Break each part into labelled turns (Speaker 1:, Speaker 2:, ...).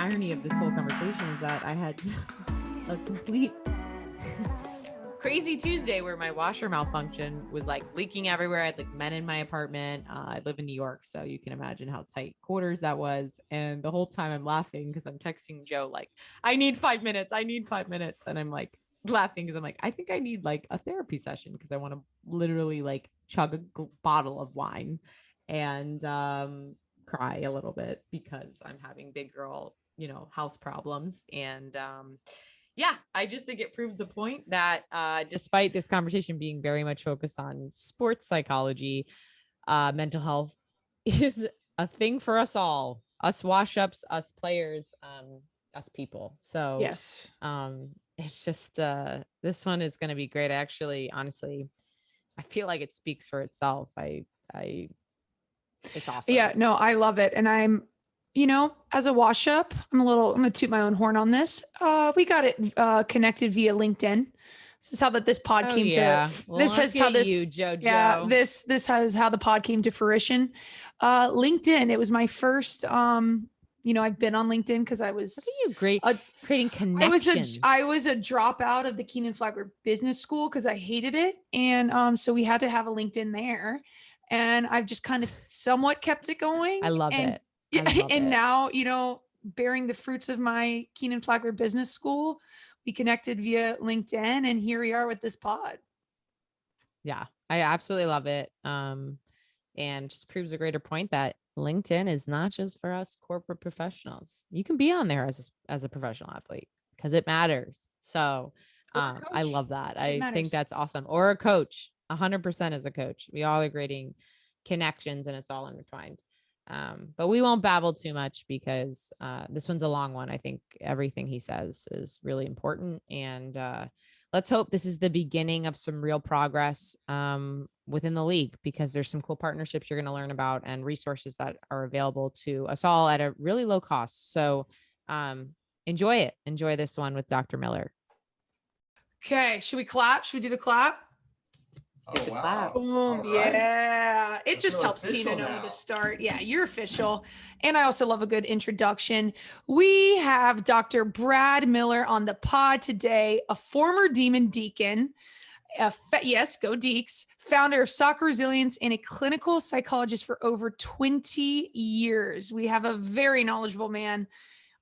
Speaker 1: irony of this whole conversation is that I had a complete crazy Tuesday where my washer malfunction was like leaking everywhere. I had like men in my apartment. I live in New York, so you can imagine how tight quarters that was. And the whole time I'm laughing because I'm texting Joe like, I need 5 minutes. I need 5 minutes. And I'm like laughing because I'm like, I think I need like a therapy session because I want to literally like chug a bottle of wine and cry a little bit because I'm having big girl, house problems. And yeah, I just think it proves the point that despite this conversation being very much focused on sports psychology, mental health is a thing for us all, us wash ups, us players, us people. So
Speaker 2: yes,
Speaker 1: it's just this one is going to be great. Actually, honestly, I feel like it speaks for itself. It's awesome.
Speaker 2: yeah, no, I love it, and I'm, as a wash up, I'm gonna toot my own horn on this. We got it connected via LinkedIn. This is how this pod came to. This has how this.
Speaker 1: you, JoJo.
Speaker 2: Yeah, this has how the pod came to fruition. LinkedIn. It was my first. I've been on LinkedIn because I was.
Speaker 1: Look at you, creating connections.
Speaker 2: I was a dropout of the Keenan Flagler Business School because I hated it, and so we had to have a LinkedIn there, and I've just kind of somewhat kept it going.
Speaker 1: I love it.
Speaker 2: And now, bearing the fruits of my Keenan Flagler Business School, we connected via LinkedIn, and here we are with this pod.
Speaker 1: Yeah, I absolutely love it. And just proves a greater point that LinkedIn is not just for us corporate professionals. You can be on there as a professional athlete because it matters. So I love that. I think that's awesome. Or a coach, 100% as a coach. We all are creating connections and it's all intertwined. But we won't babble too much because this one's a long one. I think everything he says is really important. And let's hope this is the beginning of some real progress within the league, because there's some cool partnerships you're going to learn about and resources that are available to us all at a really low cost. So enjoy it. Enjoy this one with Dr. Miller.
Speaker 2: Okay. Should we clap? Should we do the clap?
Speaker 3: Oh, wow.
Speaker 2: Boom. Right. Yeah. It just helps Tina know when to start. Yeah, you're official. And I also love a good introduction. We have Dr. Brad Miller on the pod today, a former Demon Deacon. Yes, go Deeks, founder of Soccer Resilience and a clinical psychologist for over 20 years. We have a very knowledgeable man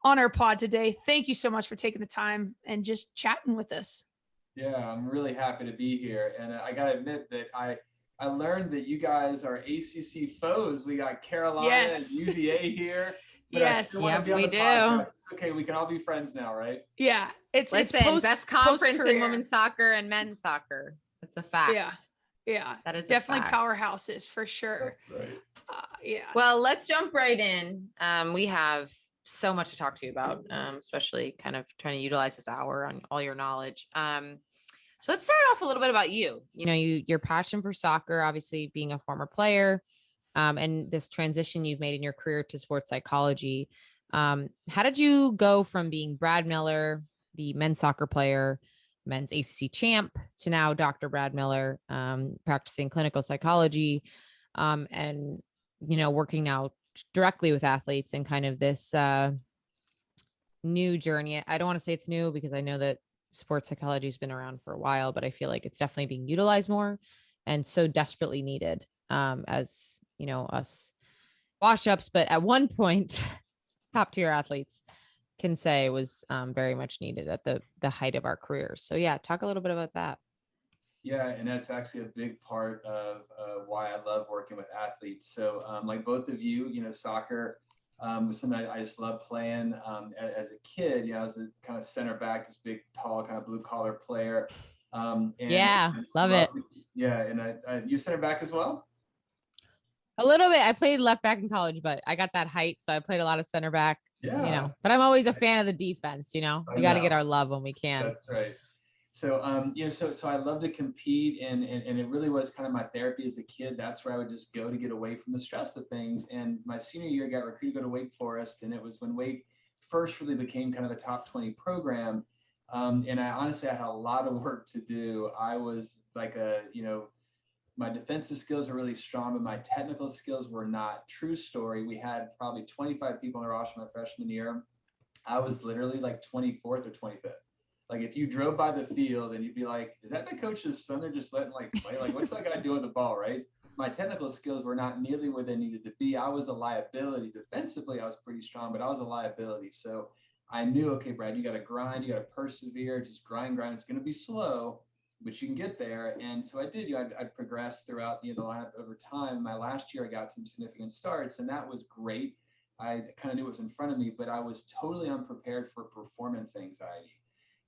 Speaker 2: on our pod today. Thank you so much for taking the time and just chatting with us.
Speaker 3: Yeah, I'm really happy to be here. And I got to admit that I learned that you guys are ACC foes. We got Carolina and UVA here.
Speaker 2: Yes,
Speaker 1: we do.
Speaker 3: Podcast. It's okay, we can all be friends now, right?
Speaker 2: Yeah, it's
Speaker 1: best conference in women's soccer and men's soccer. That's a fact.
Speaker 2: Yeah,
Speaker 1: that is
Speaker 2: definitely powerhouses for sure.
Speaker 3: That's right.
Speaker 2: Yeah.
Speaker 1: Well, let's jump right in. We have so much to talk to you about, especially kind of trying to utilize this hour on all your knowledge. So let's start off a little bit about you. Your passion for soccer, obviously being a former player, and this transition you've made in your career to sports psychology. How did you go from being Brad Miller, the men's soccer player, men's ACC champ, to now Dr. Brad Miller, practicing clinical psychology, and, working now directly with athletes and kind of this new journey? I don't want to say it's new because I know that sports psychology has been around for a while, but I feel like it's definitely being utilized more and so desperately needed, as us wash ups, but at one point top tier athletes can say was very much needed at the height of our careers. So yeah, talk a little bit about that.
Speaker 3: Yeah, and that's actually a big part of why I love working with athletes. So like both of you, soccer was something I just loved playing. As a kid, I was a kind of center back, this big, tall, kind of blue collar player.
Speaker 1: And love it.
Speaker 3: Yeah, and you center back as well?
Speaker 1: A little bit. I played left back in college, but I got that height, so I played a lot of center back.
Speaker 3: Yeah.
Speaker 1: But I'm always a fan of the defense. We got to get our love when we can.
Speaker 3: That's right. So so I love to compete, and it really was kind of my therapy as a kid. That's where I would just go to get away from the stress of things. And my senior year, I got recruited to go to Wake Forest, and it was when Wake first really became kind of a top 20 program. And I honestly had a lot of work to do. I was like my defensive skills are really strong, but my technical skills were not. True story. We had probably 25 people on the roster my freshman year. I was literally like 24th or 25th. Like if you drove by the field and you'd be like, is that the coach's son they're just letting like play? Like what's that guy doing with the ball, right? My technical skills were not nearly where they needed to be. I was a liability. Defensively, I was pretty strong, but I was a liability. So I knew, okay, Brad, you got to grind, you got to persevere, just grind. It's going to be slow, but you can get there. And so I did. I'd progressed throughout the lineup over time. My last year, I got some significant starts, and that was great. I kind of knew what was in front of me, but I was totally unprepared for performance anxiety.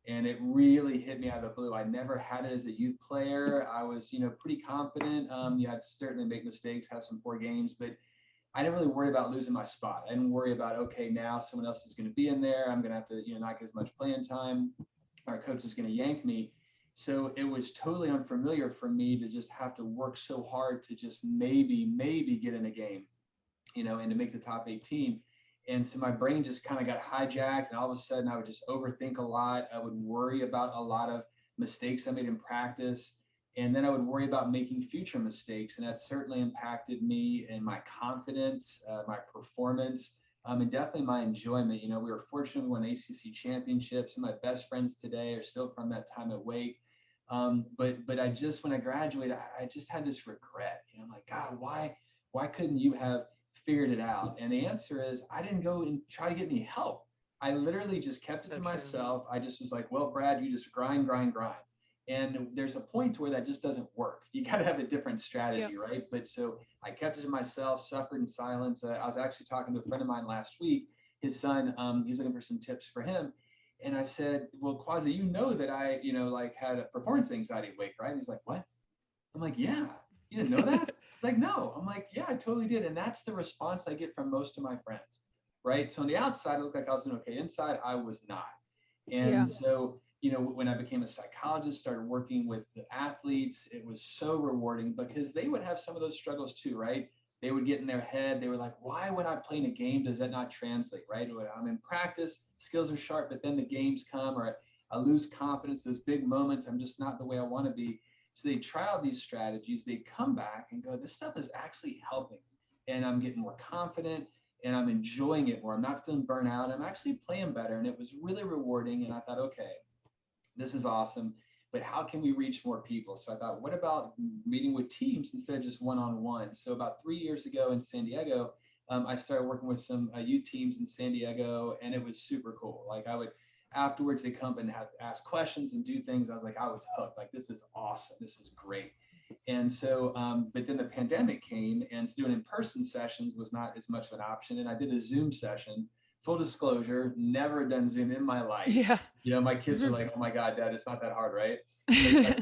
Speaker 3: And it really hit me out of the blue. I never had it as a youth player. I was, pretty confident. You had to certainly make mistakes, have some poor games, but I didn't really worry about losing my spot. I didn't worry about, okay, now someone else is going to be in there. I'm going to have to, not get as much playing time. Our coach is going to yank me. So it was totally unfamiliar for me to just have to work so hard to just maybe get in a game, and to make the top 18. And so my brain just kind of got hijacked, and all of a sudden I would just overthink a lot. I would worry about a lot of mistakes I made in practice. And then I would worry about making future mistakes. And that certainly impacted me and my confidence, my performance, and definitely my enjoyment. We were fortunate to win ACC championships, and my best friends today are still from that time at Wake. But I just, when I graduated, I just had this regret. I'm like, God, why couldn't you have figured it out? And the answer is, I didn't go and try to get any help. I literally just kept it to myself. I just was like, well, Brad, you just grind. And there's a point to where that just doesn't work. You got to have a different strategy, right? But so I kept it to myself, suffered in silence. I was actually talking to a friend of mine last week. His son, he's looking for some tips for him. And I said, well, Quasi, that I, had a performance anxiety at Wake, right? And he's like, what? I'm like, yeah, you didn't know that? He's like, no. I'm like, yeah, I totally did. And that's the response I get from most of my friends, right? So on the outside, it looked like I was doing okay. Inside, I was not. And so, when I became a psychologist, started working with the athletes, it was so rewarding because they would have some of those struggles too, right? They would get in their head. They were like, why when I play in a game, does that not translate, right? I'm in practice, skills are sharp, but then the games come, or I lose confidence, those big moments, I'm just not the way I want to be. So they try out these strategies, they come back and go, this stuff is actually helping. And I'm getting more confident and I'm enjoying it more. I'm not feeling burnt out. I'm actually playing better. And it was really rewarding. And I thought, okay, this is awesome, but how can we reach more people? So I thought, what about meeting with teams instead of just one-on-one? So about 3 years ago in San Diego, I started working with some youth teams in San Diego, and it was super cool. Like afterwards, they come and have to ask questions and do things. I was hooked. Like, this is awesome. This is great. And so, but then the pandemic came, and doing in-person sessions was not as much of an option. And I did a Zoom session. Full disclosure, never done Zoom in my life.
Speaker 2: Yeah.
Speaker 3: My kids are like, oh my God, Dad, it's not that hard, right?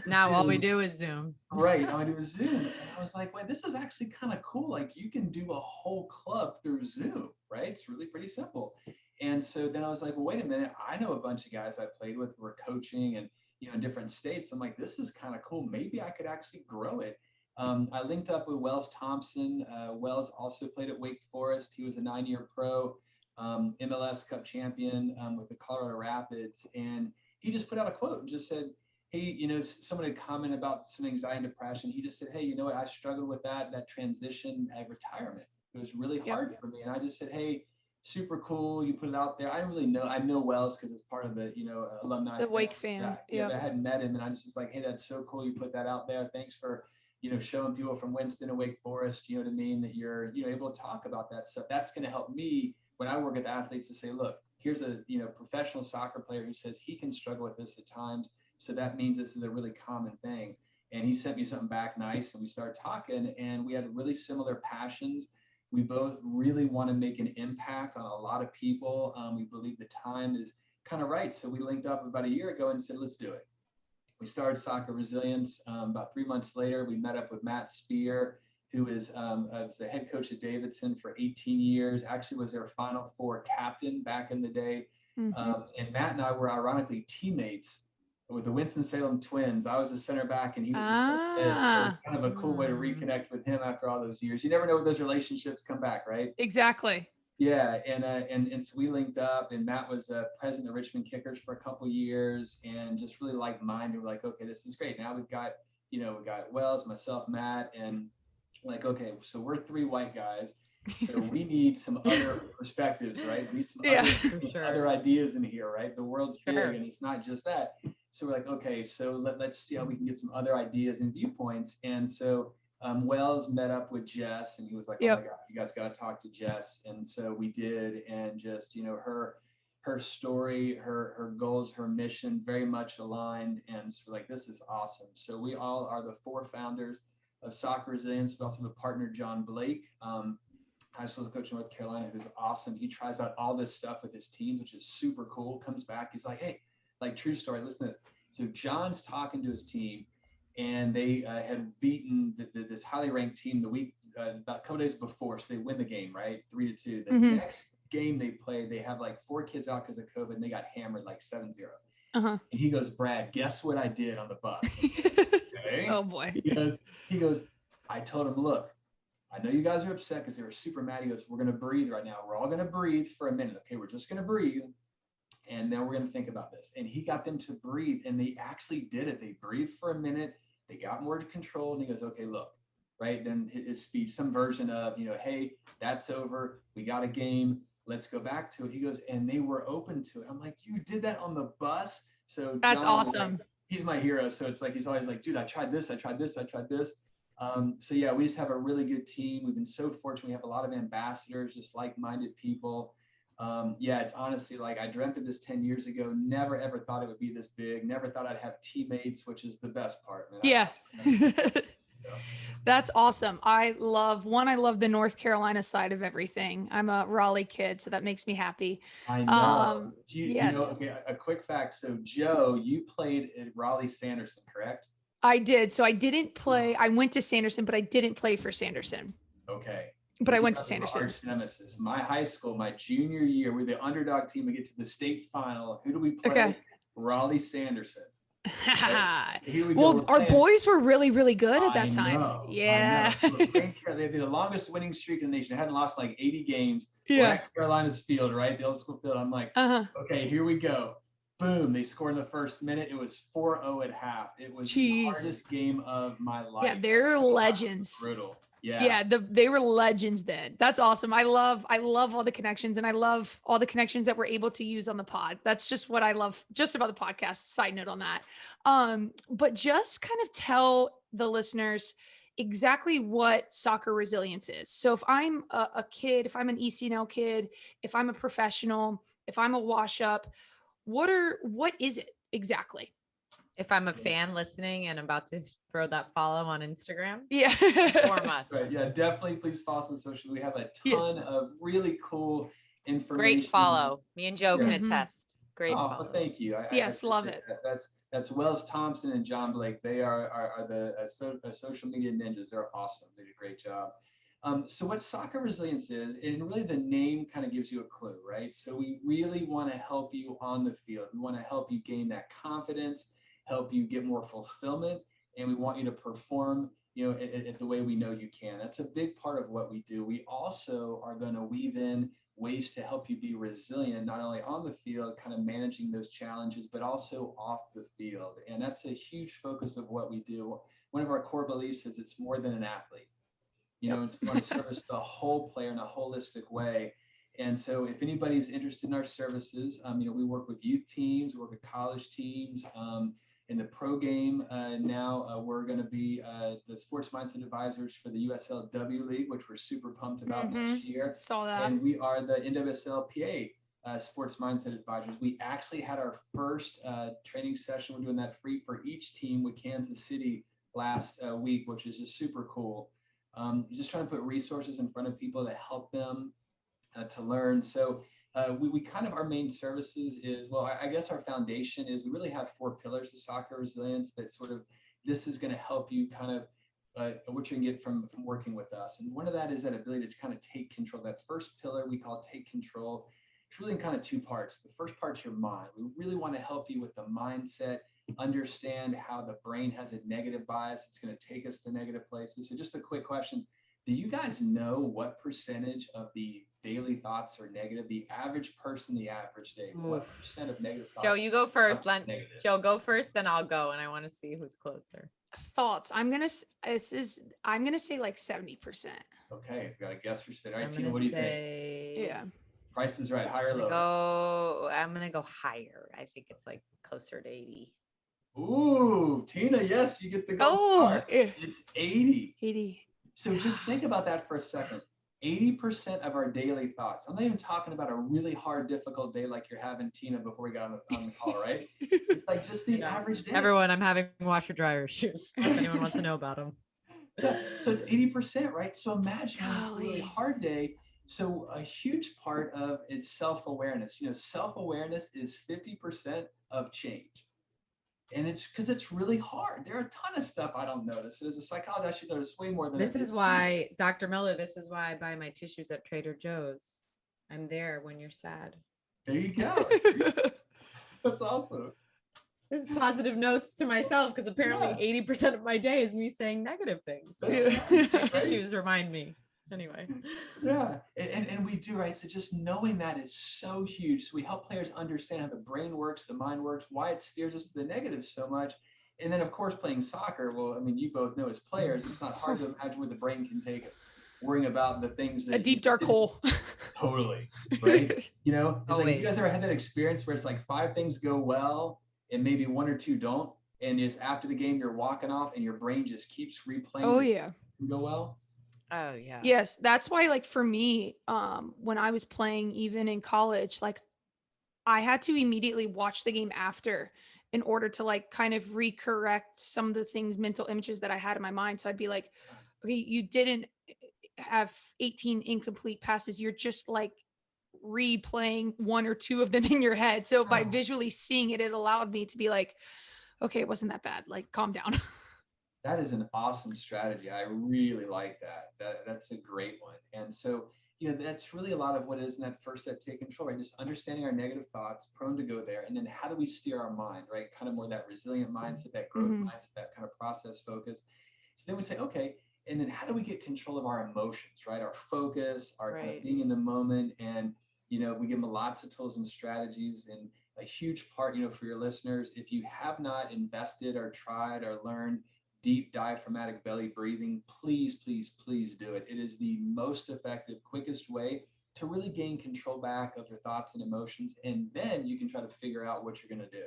Speaker 1: Now
Speaker 3: Zoom,
Speaker 1: all we do is Zoom.
Speaker 3: Right. All I do is Zoom. And I was like, wait, this is actually kind of cool. Like you can do a whole club through Zoom, right? It's really pretty simple. And so then I was like, well, wait a minute. I know a bunch of guys I played with who were coaching and, in different states. I'm like, this is kind of cool. Maybe I could actually grow it. I linked up with Wells Thompson. Wells also played at Wake Forest. He was a 9-year pro. MLS Cup champion with the Colorado Rapids. And he just put out a quote and just said, hey, someone had commented about some anxiety and depression. He just said, hey, you know what? I struggled with that transition at retirement. It was really hard for me. And I just said, hey, super cool. You put it out there. I don't really know. I know Wells because it's part of the, alumni.
Speaker 2: The Wake fan.
Speaker 3: Yeah. I hadn't met him. And I just was like, hey, that's so cool. You put that out there. Thanks for, showing people from Winston and Wake Forest, what I mean, that you're, able to talk about that stuff. That's going to help me when I work with athletes to say, look, here's a professional soccer player who says he can struggle with this at times. So that means this is a really common thing. And he sent me something back nice, and we started talking, and we had really similar passions. We both really want to make an impact on a lot of people. We believe the time is kind of right. So we linked up about a year ago and said, let's do it. We started Soccer Resilience. About 3 months later, we met up with Matt Spear, who was the head coach at Davidson for 18 years, actually was their Final Four captain back in the day. Mm-hmm. And Matt and I were ironically teammates with the Winston-Salem Twins. I was the center back and he was the center mid. So it's kind of a cool way to reconnect with him after all those years. You never know when those relationships come back, right?
Speaker 2: Exactly.
Speaker 3: Yeah, and so we linked up, and Matt was the president of Richmond Kickers for a couple of years, and just really like-minded. We're like, okay, this is great. Now we got Wells, myself, Matt, and like, okay, so we're 3 white guys. So we need some other perspectives, right? We need some other ideas in here, right? The world's big and it's not just that. So we're like, okay, so let's see how we can get some other ideas and viewpoints. And so Wells met up with Jess and he was like, oh my God, you guys got to talk to Jess. And so we did, and just, her story, her goals, her mission very much aligned. And so we're like, this is awesome. So we all are the 4 founders of Soccer Resilience. We also have a partner, John Blake, high school coach in North Carolina, who's awesome. He tries out all this stuff with his teams, which is super cool. Comes back, he's like, hey, like true story, listen to this. So John's talking to his team, and they had beaten this highly ranked team the week, about a couple days before. So they win the game, right? 3-2. The next game they played, they have like 4 kids out because of COVID, and they got hammered like 7-0. And he goes, Brad, guess what I did on the bus? Okay.
Speaker 2: Oh boy.
Speaker 3: He goes, I told him, look, I know you guys are upset because they were super mad. He goes, we're going to breathe right now. We're all going to breathe for a minute. Okay, we're just going to breathe. And then we're going to think about this. And he got them to breathe, and they actually did it. They breathed for a minute. They got more control. And he goes, okay, look, right? Then his speech, some version of, hey, that's over. We got a game. Let's go back to it. He goes, and they were open to it. I'm like, you did that on the bus? So
Speaker 2: that's
Speaker 3: John,
Speaker 2: awesome.
Speaker 3: He's my hero. So it's like, he's always like, dude, I tried this. So yeah, we just have a really good team. We've been so fortunate. We have a lot of ambassadors, just like-minded people. Yeah, it's honestly like I dreamt of this 10 years ago. Never, ever thought it would be this big. Never thought I'd have teammates, which is the best part, man.
Speaker 2: Yeah. That's awesome. I love the North Carolina side of everything. I'm a Raleigh kid, so that makes me happy.
Speaker 3: I know.
Speaker 2: Yes.
Speaker 3: Okay, a quick fact. So Joe, you played at Raleigh Sanderson, correct?
Speaker 2: I did. So I didn't play. I went to Sanderson, but I didn't play for Sanderson.
Speaker 3: Okay.
Speaker 2: But I went to Sanderson.
Speaker 3: Arch nemesis. My high school, my junior year, we're the underdog team. We get to the state final. Who do we play?
Speaker 2: Okay.
Speaker 3: Raleigh Sanderson.
Speaker 2: Here we go. Our boys were really, really good at that time. Yeah.
Speaker 3: They had the longest winning streak in the nation. They hadn't lost like 80 games.
Speaker 2: Yeah.
Speaker 3: At Carolina's field, right? The old school field. I'm like, okay, here we go. Boom. They scored in the first minute. It was 4-0 at half. It was the hardest game of my life.
Speaker 2: Yeah, they're legends.
Speaker 3: Brutal. Yeah.
Speaker 2: They were legends then. That's awesome. I love all the connections, and I love all the connections that we're able to use on the pod. That's just what I love just about the podcast. Side note on that. But just kind of tell the listeners exactly what soccer resilience is. So if I'm a kid, if I'm an ECNL kid, if I'm a professional, if I'm a wash up, what is it exactly?
Speaker 1: If I'm a fan listening and about to throw that follow on Instagram,
Speaker 3: inform us. Right, yeah, definitely. Please follow us on social. We have a ton of really cool information.
Speaker 1: Great follow. Me and Joe can attest. Great follow.
Speaker 3: Well, thank you.
Speaker 2: I love it.
Speaker 3: That's Wells Thompson and John Blake. They are the social media ninjas. They're awesome. They do a great job. So what soccer resilience is, and really the name kind of gives you a clue, right? So we really want to help you on the field. We want to help you gain that confidence, help you get more fulfillment, and we want you to perform, at the way we know you can. That's a big part of what we do. We also are going to weave in ways to help you be resilient, not only on the field, kind of managing those challenges, but also off the field. And that's a huge focus of what we do. One of our core beliefs is it's more than an athlete. It's going to service the whole player in a holistic way. And so if anybody's interested in our services, we work with youth teams, we work with college teams. In the pro game now, we're going to be the sports mindset advisors for the USLW League, which we're super pumped about next year.
Speaker 2: Saw that.
Speaker 3: And we are the NWSLPA sports mindset advisors. We actually had our first training session. We're doing that free for each team with Kansas City last week, which is just super cool. Just trying to put resources in front of people to help them to learn. So we kind of, our main services is, well, I guess our foundation is we really have 4 pillars of soccer resilience that sort of, this is going to help you kind of what you can get from working with us. And one of that is that ability to kind of take control. That first pillar we call take control. It's really in kind of 2 parts. The first part's your mind. We really want to help you with the mindset, understand how the brain has a negative bias. It's going to take us to negative places. So just a quick question. Do you guys know what percentage of the daily thoughts are negative, the average person, the average day, what percent of negative thoughts?
Speaker 1: Joe, you go first.
Speaker 3: Negative?
Speaker 1: Joe, go first, then I'll go, and I want to see who's closer.
Speaker 2: Thoughts. I'm gonna say like 70%.
Speaker 3: Okay, I've got a guess for today. All right,
Speaker 1: I'm
Speaker 3: Tina,
Speaker 1: gonna
Speaker 3: what do you think?
Speaker 1: say,
Speaker 2: Yeah.
Speaker 3: Price is right, higher or lower?
Speaker 1: I'm gonna go higher. I think it's like closer to 80.
Speaker 3: Ooh, Tina, yes, you get the gold star. It's 80.
Speaker 2: 80.
Speaker 3: So just think about that for a second. 80% of our daily thoughts. I'm not even talking about a really hard, difficult day like you're having, Tina, before we got on the call, right? It's like just the average day.
Speaker 1: Everyone, I'm having washer dryer issues. If anyone wants to know about them.
Speaker 3: Yeah, so it's 80%, right? So imagine it's a really hard day. So a huge part of is self-awareness. You know, self-awareness is 50% of change. And it's because it's really hard. There are a ton of stuff I don't notice. As a psychologist, I should notice way more than
Speaker 1: this is why, Dr. Miller, this is why I buy my tissues at Trader Joe's. I'm there when you're sad.
Speaker 3: There you go. That's awesome.
Speaker 1: This is positive notes to myself because apparently 80% of my day is me saying negative things. My tissues remind me. Anyway.
Speaker 3: Yeah, and we do, right? So just knowing that is so huge. So we help players understand how the brain works, the mind works, why it steers us to the negative so much. And then, of course, playing soccer, well, I mean, you both know as players, it's not hard to imagine where the brain can take us. Worrying about the things that—
Speaker 2: a deep, dark hole.
Speaker 3: Totally, right? You know, it's
Speaker 1: Always.
Speaker 3: like, you guys ever had that experience where it's like 5 things go well and maybe 1 or 2 don't? And it's after the game, you're walking off and your brain just keeps replaying.
Speaker 2: Oh, yeah.
Speaker 3: Go well.
Speaker 1: Oh yeah.
Speaker 2: Yes, that's why, like, for me, when I was playing, even in college, like, I had to immediately watch the game after in order to, like, kind of recorrect some of the things, mental images that I had in my mind. So I'd be like, okay, you didn't have 18 incomplete passes. You're just like replaying 1 or 2 of them in your head. So by visually seeing it, it allowed me to be like, okay, it wasn't that bad. Like, calm down.
Speaker 3: That is an awesome strategy. I really like that. That's a great one. And so, you know, that's really a lot of what it is in that first step, take control, right? Just understanding our negative thoughts, prone to go there. And then how do we steer our mind, right? Kind of more that resilient mindset, that growth mindset, that kind of process focus. So then we say, okay, and then how do we get control of our emotions, right? Our focus, our kind of being in the moment. And, you know, we give them lots of tools and strategies. And a huge part, you know, for your listeners, if you have not invested or tried or learned deep diaphragmatic belly breathing, please, please, please do it. It is the most effective, quickest way to really gain control back of your thoughts and emotions. And then you can try to figure out what you're going to do.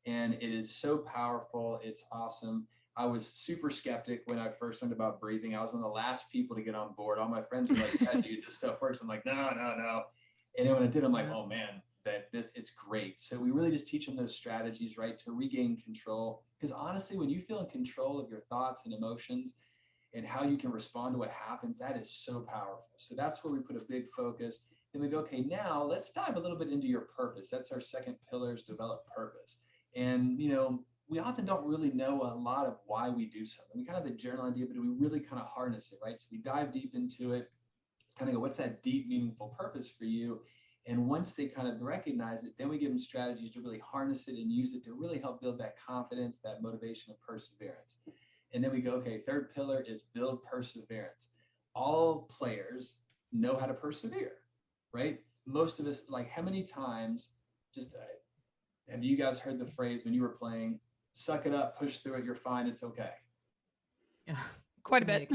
Speaker 3: And it is so powerful. It's awesome. I was super skeptic when I first learned about breathing. I was one of the last people to get on board. All my friends were like, yeah, dude, this stuff works. I'm like, no. And then when I did, I'm like, oh man, it's great. So we really just teach them those strategies, right, to regain control. Because honestly, when you feel in control of your thoughts and emotions and how you can respond to what happens, that is so powerful. So that's where we put a big focus. Then we go, okay, now let's dive a little bit into your purpose. That's our second pillar, is develop purpose. And, you know, we often don't really know a lot of why we do something. We kind of have a general idea, but we really kind of harness it, right? So we dive deep into it, kind of go, what's that deep, meaningful purpose for you? And once they kind of recognize it, then we give them strategies to really harness it and use it to really help build that confidence, that motivation, and perseverance. And then we go, okay, third pillar is build perseverance. All players know how to persevere, right? Most of us, like, how many times have you guys heard the phrase when you were playing, suck it up, push through it, you're fine, it's okay?
Speaker 1: Yeah.
Speaker 2: Quite a bit.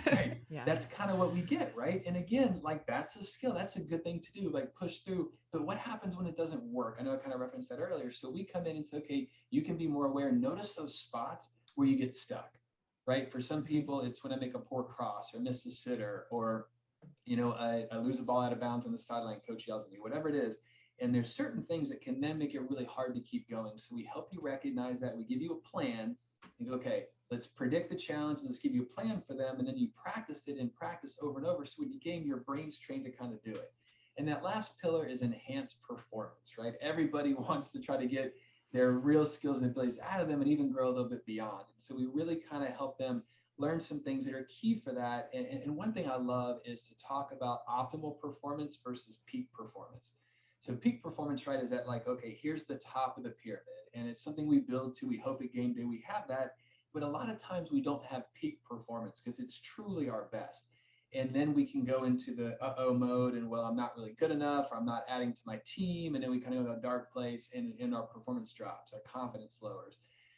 Speaker 3: Right. Yeah. That's kind of what we get, right? And again, like, that's a skill. That's a good thing to do, like push through. But what happens when it doesn't work? I know I kind of referenced that earlier. So we come in and say, okay, you can be more aware. Notice those spots where you get stuck, right? For some people, it's when I make a poor cross or miss a sitter, or, you know, I lose a ball out of bounds on the sideline, coach yells at me, whatever it is. And there's certain things that can then make it really hard to keep going. So we help you recognize that. We give you a plan and go, okay, let's predict the challenge. Let's give you a plan for them. And then you practice it and practice over and over. So when you game, your brain's trained to kind of do it. And that last pillar is enhanced performance, right? Everybody wants to try to get their real skills and abilities out of them and even grow a little bit beyond. And so we really kind of help them learn some things that are key for that. And one thing I love is to talk about optimal performance versus peak performance. So peak performance, right, is that, like, okay, here's the top of the pyramid. And it's something we build to. We hope at game day we have that. But a lot of times we don't have peak performance because it's truly our best. And then we can go into the uh-oh mode and, well, I'm not really good enough, or I'm not adding to my team. And then we kind of go to that dark place and our performance drops, our confidence lowers.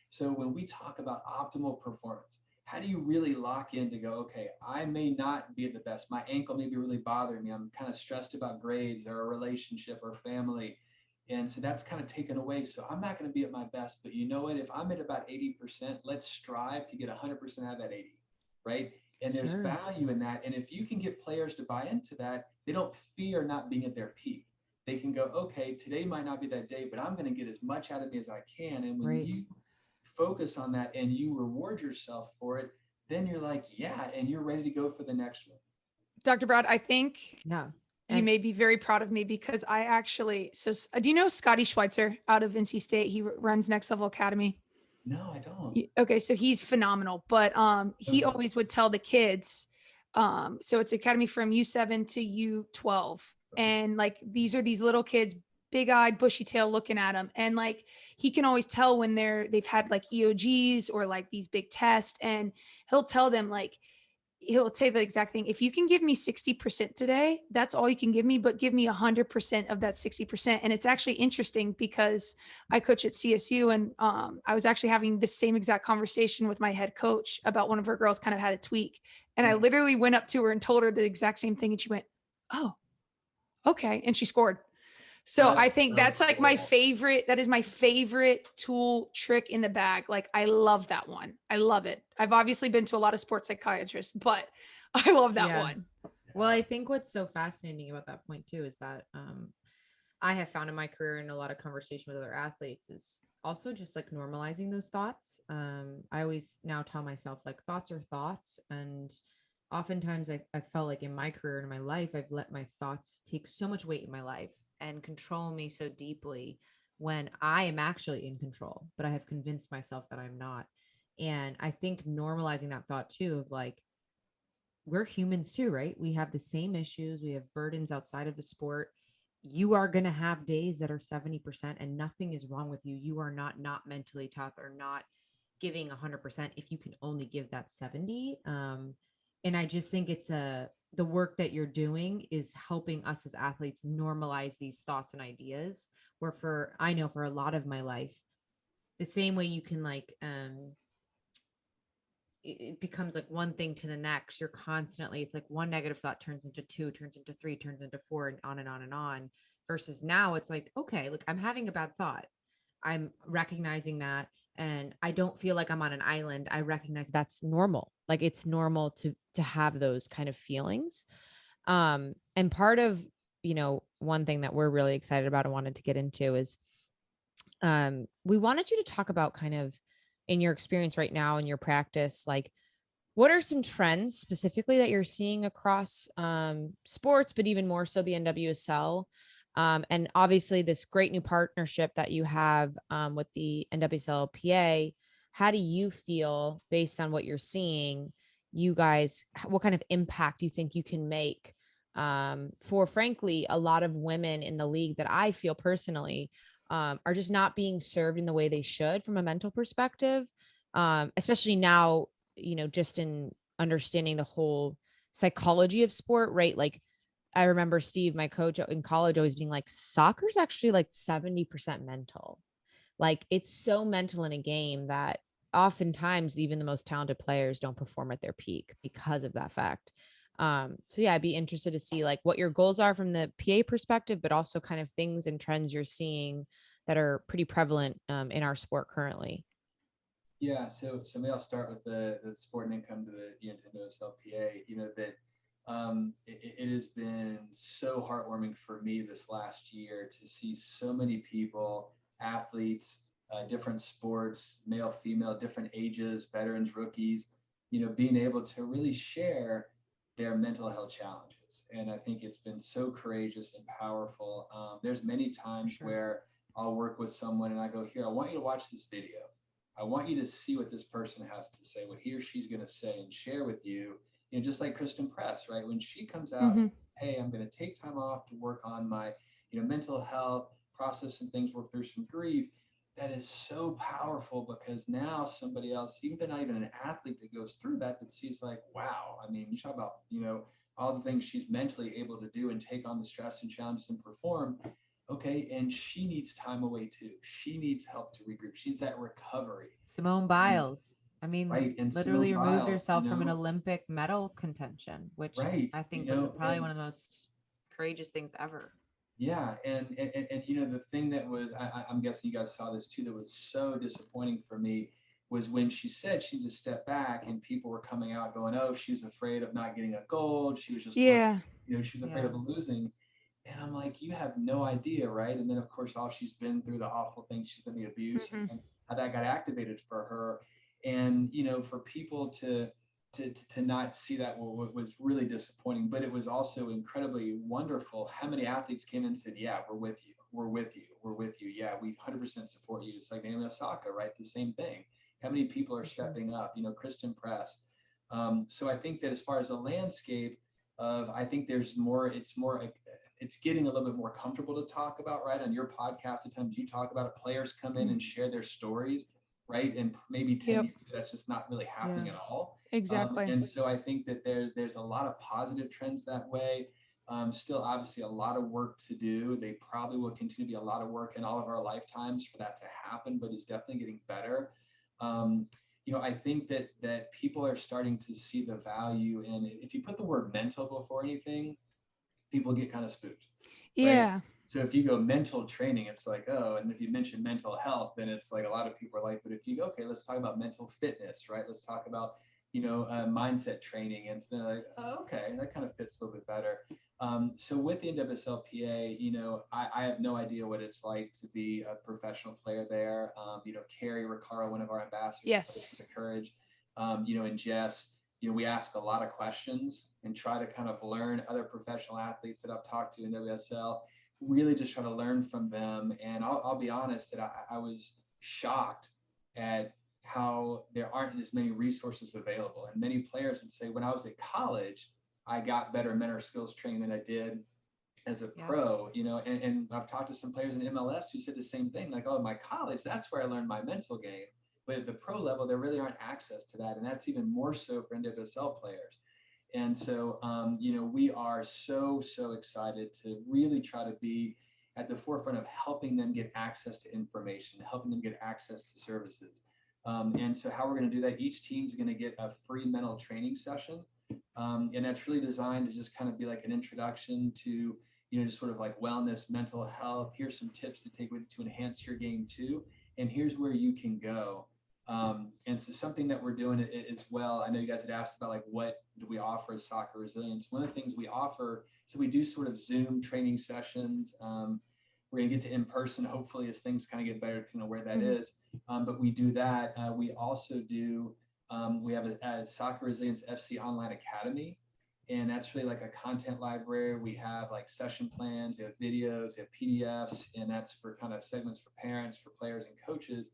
Speaker 3: So when we talk about optimal performance, how do you really lock in to go, okay, I may not be at the best. My ankle may be really bothering me. I'm kind of stressed about grades or a relationship or family. And so that's kind of taken away. So I'm not going to be at my best, but you know what? If I'm at about 80%, let's strive to get 100% out of that 80, right? And there's value in that. And if you can get players to buy into that, they don't fear not being at their peak. They can go, okay, today might not be that day, but I'm going to get as much out of me as I can. And when you focus on that and you reward yourself for it, then you're like, yeah, and you're ready to go for the next one.
Speaker 2: Dr. Brad, I think
Speaker 1: Yeah.
Speaker 2: you may be very proud of me because I actually, do you know Scotty Schweitzer out of NC State? He runs Next Level Academy.
Speaker 3: No, I don't.
Speaker 2: Okay. So he's phenomenal, but he always would tell the kids, so it's academy from U7 to U12. And like, these are these little kids, big eyed, bushy tail looking at them. And like, he can always tell when they've had like EOGs or like these big tests. And he'll tell them like, he'll say the exact thing. If you can give me 60% today, that's all you can give me, but give me 100% of that 60%. And it's actually interesting because I coach at CSU, and I was actually having the same exact conversation with my head coach about one of her girls kind of had a tweak. And I literally went up to her and told her the exact same thing. And she went, oh, okay. And she scored. So I think that's like my favorite. That is my favorite tool trick in the bag. Like, I love that one. I love it. I've obviously been to a lot of sports psychiatrists, but I love that one.
Speaker 1: Well, I think what's so fascinating about that point too is that I have found in my career and a lot of conversation with other athletes is also just like normalizing those thoughts. I always now tell myself like thoughts are thoughts, and oftentimes I felt like in my career and in my life, I've let my thoughts take so much weight in my life and control me so deeply when I am actually in control, but I have convinced myself that I'm not. And I think normalizing that thought too of like, we're humans too, right? We have the same issues. We have burdens outside of the sport. You are going to have days that are 70% and nothing is wrong with you. You are not mentally tough or not giving 100% if you can only give that 70. And I just think it's the work that you're doing is helping us as athletes normalize these thoughts and ideas, where I know for a lot of my life, the same way you can like, it becomes like one thing to the next. You're constantly, it's like one negative thought turns into two, turns into three, turns into four, and on and on and on. Versus now it's like, okay, look, I'm having a bad thought. I'm recognizing that, and I don't feel like I'm on an island. I recognize that's normal. Like it's normal to have those kind of feelings. And part of, one thing that we're really excited about and wanted to get into is we wanted you to talk about kind of in your experience right now in your practice, like what are some trends specifically that you're seeing across sports, but even more so the NWSL? And obviously this great new partnership that you have with the NWSLPA. How do you feel based on what you're seeing, you guys, what kind of impact you think you can make for frankly, a lot of women in the league that I feel personally are just not being served in the way they should from a mental perspective, especially now, just in understanding the whole psychology of sport, right? Like I remember Steve, my coach in college, always being like, soccer's actually like 70% mental. Like it's so mental in a game that oftentimes even the most talented players don't perform at their peak because of that fact. So yeah, I'd be interested to see like what your goals are from the PA perspective, but also kind of things and trends you're seeing that are pretty prevalent in our sport currently.
Speaker 3: Yeah, so maybe I'll start with the sport and then come to the NWSLPA. It has been so heartwarming for me this last year to see so many people, athletes, different sports, male, female, different ages, veterans, rookies, being able to really share their mental health challenges. And I think it's been so courageous and powerful. There's many times where I'll work with someone and I go, here, I want you to watch this video. I want you to see what this person has to say, what he or she's going to say and share with you, just like Kristen Press, right? When she comes out, hey, I'm going to take time off to work on my, mental health, process some things, work through some grief. That is so powerful because now somebody else, even if they're not even an athlete that goes through that sees like, wow, I mean, you talk about, all the things she's mentally able to do and take on the stress and challenges and perform. Okay. And she needs time away too. She needs help to regroup. She needs that recovery.
Speaker 1: Simone
Speaker 3: And,
Speaker 1: Biles. I mean,
Speaker 3: right. And Simone
Speaker 1: literally removed
Speaker 3: Biles,
Speaker 1: herself from an Olympic medal contention, which
Speaker 3: right.
Speaker 1: I think was probably one of the most courageous things ever.
Speaker 3: Yeah. And the thing that was, I'm guessing you guys saw this too, that was so disappointing for me was when she said she just stepped back and people were coming out going, oh, she was afraid of not getting a gold. She was just,
Speaker 2: Yeah.
Speaker 3: she was afraid of losing. And I'm like, you have no idea, right? And then, of course, all she's been through, the awful things, she's been the abuse, and how that got activated for her. And, for people to not see that was really disappointing. But it was also incredibly wonderful. How many athletes came in and said, yeah, we're with you. We're with you. We're with you. Yeah, we 100% support you. It's like Naomi Osaka, right? The same thing. How many people are stepping up? Kristen Press. So I think that as far as the landscape of, I think there's more, it's getting a little bit more comfortable to talk about, right? On your podcast, at times you talk about it, players come in and share their stories, right? And maybe 10 years ago, that's just not really happening at all.
Speaker 2: Exactly.
Speaker 3: And so I think that there's a lot of positive trends that way. Still, obviously, a lot of work to do. They probably will continue to be a lot of work in all of our lifetimes for that to happen, but it's definitely getting better. I think that people are starting to see the value in, if you put the word mental before anything, people get kind of spooked.
Speaker 2: Yeah.
Speaker 3: Right? So if you go mental training, it's like, oh, and if you mention mental health, then it's like a lot of people are like, but if you go, okay, let's talk about mental fitness, right? Let's talk about, mindset training. And so they're like, oh, okay, that kind of fits a little bit better. So with the NWSLPA, I have no idea what it's like to be a professional player there. Carrie Riccaro, one of our ambassadors,
Speaker 2: Yes,
Speaker 3: the courage, and Jess, we ask a lot of questions and try to kind of learn other professional athletes that I've talked to in WSL, really just try to learn from them. And I'll be honest that I was shocked at how there aren't as many resources available. And many players would say, when I was at college, I got better mental skills training than I did as a pro, and I've talked to some players in MLS who said the same thing, like, oh, in my college, that's where I learned my mental game. But at the pro level, there really aren't access to that. And that's even more so for NWSL players. And so, we are so excited to really try to be at the forefront of helping them get access to information, helping them get access to services. And so how we're going to do that, each team's going to get a free mental training session. And that's really designed to just kind of be like an introduction to, just sort of like wellness, mental health. Here's some tips to take with you to enhance your game too. And here's where you can go. And so something that we're doing as well, I know you guys had asked about like, what do we offer as Soccer Resilience? One of the things we offer, so we do sort of Zoom training sessions. We're going to get to in person, hopefully, as things kind of get better, depending on where that is. But we do that. We also do, we have a Soccer Resilience FC Online Academy. And that's really like a content library. We have like session plans, we have videos, we have PDFs, and that's for kind of segments for parents, for players and coaches.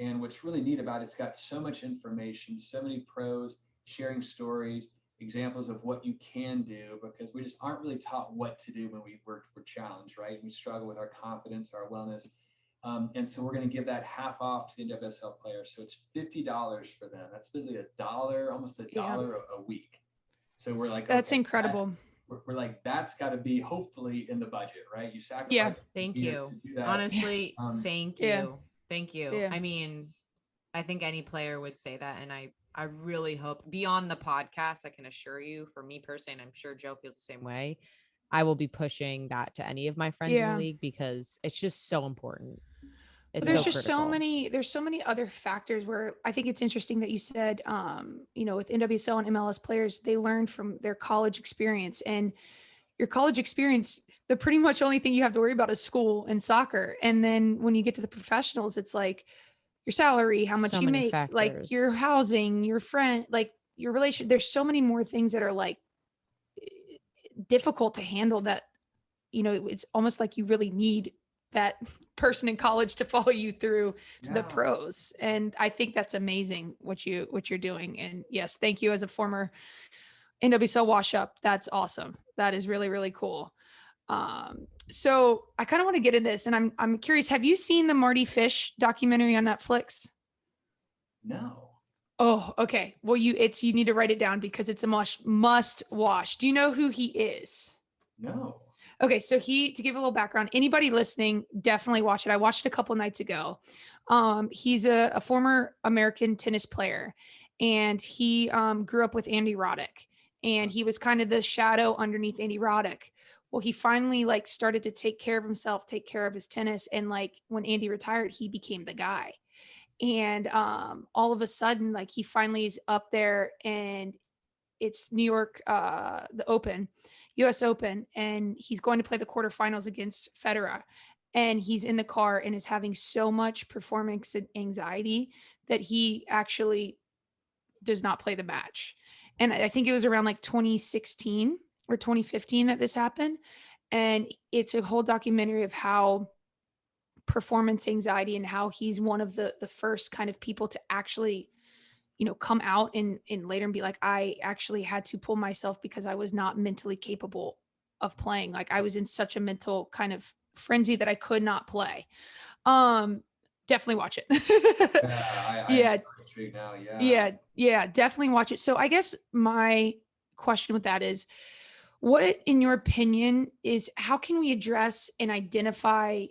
Speaker 3: And what's really neat about it's got so much information, so many pros sharing stories, examples of what you can do, because we just aren't really taught what to do when we're challenged, right? We struggle with our confidence, our wellness. And so we're going to give that half off to the NWSL players. So it's $50 for them. That's literally $1, almost $1 a week. So we're like,
Speaker 2: that's incredible.
Speaker 3: We're like, that's got to be hopefully in the budget, right? You sacrifice.
Speaker 1: Thank you.
Speaker 3: To do that.
Speaker 1: Honestly, thank you. Thank you.
Speaker 2: Yeah.
Speaker 1: I mean, I think any player would say that. And I really hope beyond the podcast, I can assure you, for me personally, and I'm sure Joe feels the same way, I will be pushing that to any of my friends in the league, because it's just so important.
Speaker 2: There's just so many other factors where I think it's interesting that you said, with NWSL and MLS players, they learn from their college experience, and your college experience, the pretty much only thing you have to worry about is school and soccer. And then when you get to the professionals, it's like your salary, how much you make, like your housing, your friend, like your relation. There's so many more things that are like difficult to handle that, it's almost like you really need that person in college to follow you through to the pros. And I think that's amazing what you're doing. And yes, thank you as a former NWSL wash up. That's awesome. That is really, really cool. So I kind of want to get in this, and I'm curious, have you seen the Marty Fish documentary on Netflix?
Speaker 3: No.
Speaker 2: Oh, okay. Well, you need to write it down because it's a must watch. Do you know who he is?
Speaker 3: No.
Speaker 2: Okay, so to give a little background, anybody listening, definitely watch it. I watched it a couple nights ago. He's a former American tennis player, and he grew up with Andy Roddick, and he was kind of the shadow underneath Andy Roddick. Well, he finally like started to take care of himself, take care of his tennis, and like when Andy retired, he became the guy. And all of a sudden, like he finally is up there, and it's New York, the Open, US Open, and he's going to play the quarterfinals against Federer. And he's in the car and is having so much performance anxiety that he actually does not play the match. And I think it was around like 2016 or 2015 that this happened. And it's a whole documentary of how performance anxiety and how he's one of the first kind of people to actually come out and later and be like, I actually had to pull myself because I was not mentally capable of playing. Like I was in such a mental kind of frenzy that I could not play. Um, Definitely watch it.
Speaker 3: I'm
Speaker 2: Yeah,
Speaker 3: intrigued now. Yeah.
Speaker 2: yeah, definitely watch it. So I guess my question with that is, what, in your opinion, is how can we address and identify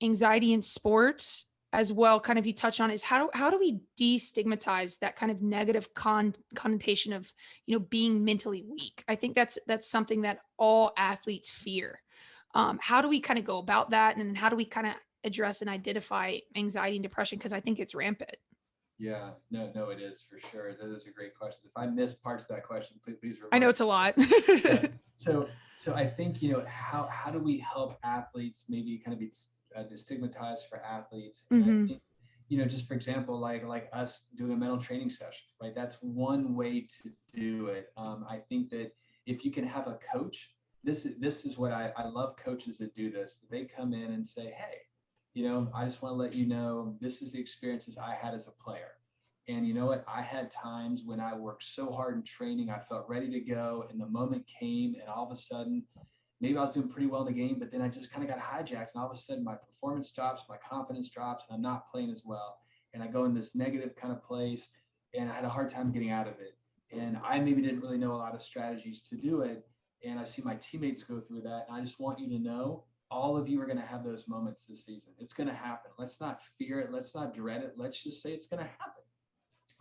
Speaker 2: anxiety in sports as well? Kind of you touch on is how do we destigmatize that kind of negative connotation of being mentally weak? I think that's something that all athletes fear. How do we kind of go about that, and how do we kind of address and identify anxiety and depression? Because I think it's rampant.
Speaker 3: Yeah, no, it is for sure. Those are great questions. If I missed parts of that question, please
Speaker 2: I know
Speaker 3: remind
Speaker 2: it's a lot.
Speaker 3: me. So I think, how do we help athletes maybe kind of be destigmatized for athletes? And I
Speaker 2: Hmm.
Speaker 3: think, just for example, like us doing a mental training session, right? That's one way to do it. I think that if you can have a coach, this is what I love coaches that do this. They come in and say, hey, I just want to let you know this is the experiences I had as a player. And you know what? I had times when I worked so hard in training, I felt ready to go, and the moment came, and all of a sudden, maybe I was doing pretty well in the game, but then I just kind of got hijacked, and all of a sudden, my performance drops, my confidence drops, and I'm not playing as well. And I go in this negative kind of place, and I had a hard time getting out of it. And I maybe didn't really know a lot of strategies to do it. And I see my teammates go through that. And I just want you to know all of you are going to have those moments this season. It's going to happen. Let's not fear it. Let's not dread it. Let's just say it's going to happen,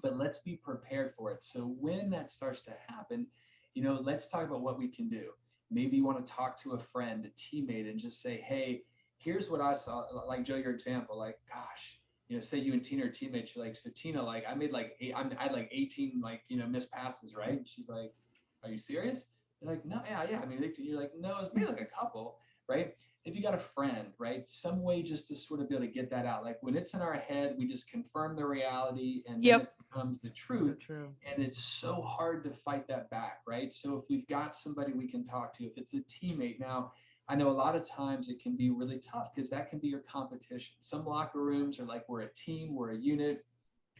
Speaker 3: but let's be prepared for it. So when that starts to happen, let's talk about what we can do. Maybe you want to talk to a friend, a teammate, and just say, hey, here's what I saw. Like Joe, your example, like, gosh, say you and Tina are teammates. You're like, so Tina, like I made like I had like 18 like missed passes, right? And she's like, are you serious? You're like, no, yeah. I mean, you're like, no, it's maybe like a couple, right? If you got a friend, right, some way just to sort of be able to get that out. Like when it's in our head, we just confirm the reality, and then
Speaker 2: Yep.
Speaker 3: it becomes the truth.
Speaker 1: So true.
Speaker 3: And it's so hard to fight that back, right? So if we've got somebody we can talk to, if it's a teammate, now I know a lot of times it can be really tough because that can be your competition. Some locker rooms are like, we're a team, we're a unit,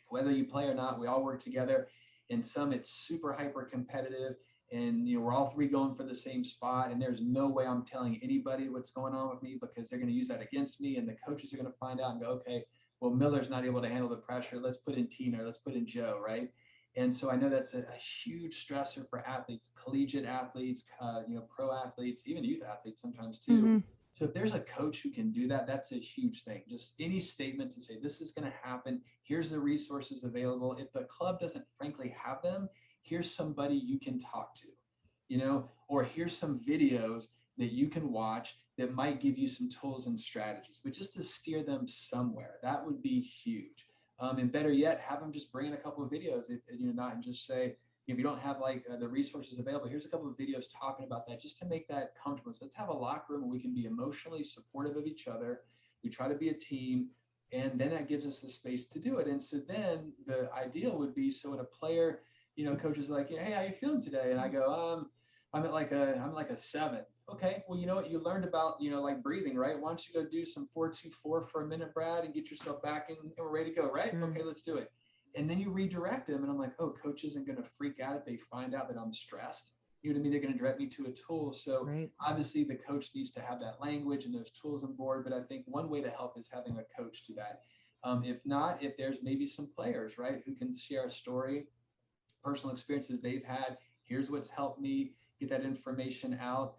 Speaker 3: whether you play or not, we all work together. In some, it's super hyper competitive, and we're all three going for the same spot, and there's no way I'm telling anybody what's going on with me because they're going to use that against me, and the coaches are going to find out and go, okay, well, Miller's not able to handle the pressure. Let's put in Tina, let's put in Joe, right? And so I know that's a huge stressor for athletes, collegiate athletes, pro athletes, even youth athletes sometimes too.
Speaker 2: Hmm.
Speaker 3: So if there's a coach who can do that, that's a huge thing. Just any statement to say, this is going to happen. Here's the resources available. If the club doesn't frankly have them, here's somebody you can talk to, or here's some videos that you can watch that might give you some tools and strategies, but just to steer them somewhere, that would be huge. And better yet, have them just bring in a couple of videos, if not, and just say, if you don't have like the resources available, here's a couple of videos talking about that, just to make that comfortable. So let's have a locker room where we can be emotionally supportive of each other. We try to be a team, and then that gives us the space to do it. And so then the ideal would be, so when a player, coach is like, hey, how you feeling today? And I go, I'm like a 7. Okay, well, you know what you learned about, like breathing, right? Why don't you go do some 4-2-4 for a minute, Brad, and get yourself back in, and we're ready to go, right? Okay, let's do it. And then you redirect them, and I'm like, oh, coach isn't going to freak out if they find out that I'm stressed. You know what I mean? They're going to direct me to a tool. So
Speaker 1: Right.
Speaker 3: obviously the coach needs to have that language and those tools on board. But I think one way to help is having a coach do that. If not, if there's maybe some players, right, who can share a story, personal experiences they've had. Here's what's helped me get that information out.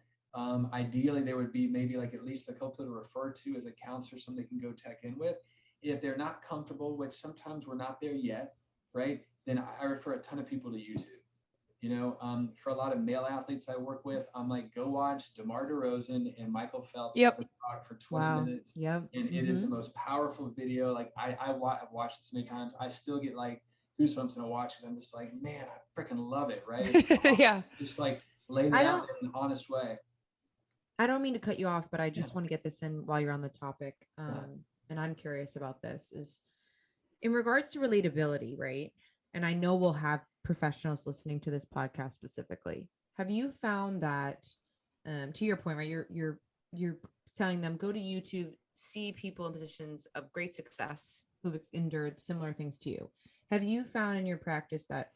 Speaker 3: Ideally, there would be maybe like at least a couple to refer to as a counselor, somebody can go check in with. If they're not comfortable, which sometimes we're not there yet, right? Then I refer a ton of people to YouTube. For a lot of male athletes I work with, I'm like, go watch DeMar DeRozan and Michael Phelps
Speaker 2: Yep.
Speaker 3: talk for 20
Speaker 1: Wow.
Speaker 3: minutes.
Speaker 1: Yep.
Speaker 3: And it is the most powerful video. Like I've watched it so many times. I still get like goosebumps when I watch it. I'm just like, man, I freaking love it, right?
Speaker 2: Yeah.
Speaker 3: Just like laid it out in an honest way.
Speaker 1: I don't mean to cut you off, but I just want to get this in while you're on the topic. And I'm curious about this is in regards to relatability, right? And I know we'll have professionals listening to this podcast specifically. Have you found that, to your point, right? You're telling them go to YouTube, see people in positions of great success who've endured similar things to you. Have you found in your practice that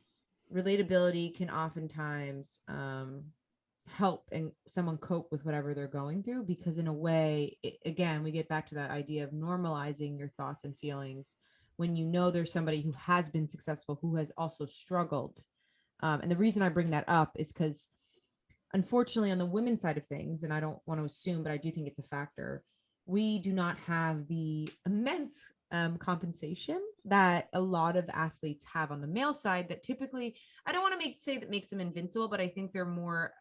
Speaker 1: relatability can oftentimes help and someone cope with whatever they're going through? Because in a way, again, we get back to that idea of normalizing your thoughts and feelings when you know there's somebody who has been successful who has also struggled. And the reason I bring that up is because unfortunately on the women's side of things, and I don't want to assume, but I do think it's a factor, we do not have the immense compensation that a lot of athletes have on the male side that typically, I don't want to say that makes them invincible, but I think they're more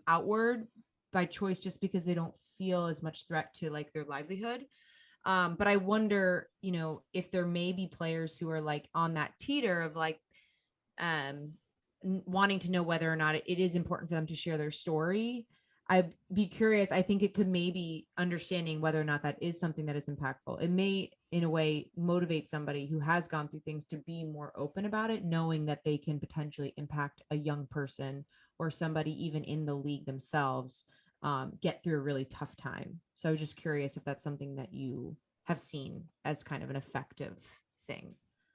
Speaker 1: outward by choice just because they don't feel as much threat to like their livelihood. But I wonder, if there may be players who are like on that teeter of like wanting to know whether or not it is important for them to share their story. I'd be curious. I think it could maybe understanding whether or not that is something that is impactful. It may, in a way, motivate somebody who has gone through things to be more open about it, knowing that they can potentially impact a young person or somebody even in the league themselves get through a really tough time. So I was just curious if that's something that you have seen as kind of an effective thing.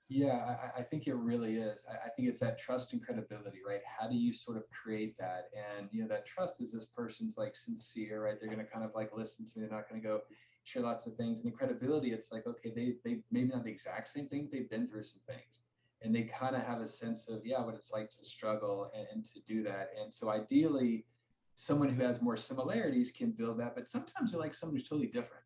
Speaker 3: Yeah, I think it really is. I think it's that trust and credibility, right? How do you sort of create that? And, that trust is this person's like sincere, right? They're going to kind of like listen to me. They're not going to go share lots of things. And the credibility, it's like, okay, they maybe not the exact same thing. They've been through some things and they kind of have a sense of, what it's like to struggle and to do that. And so ideally, someone who has more similarities can build that, but sometimes they're like someone who's totally different.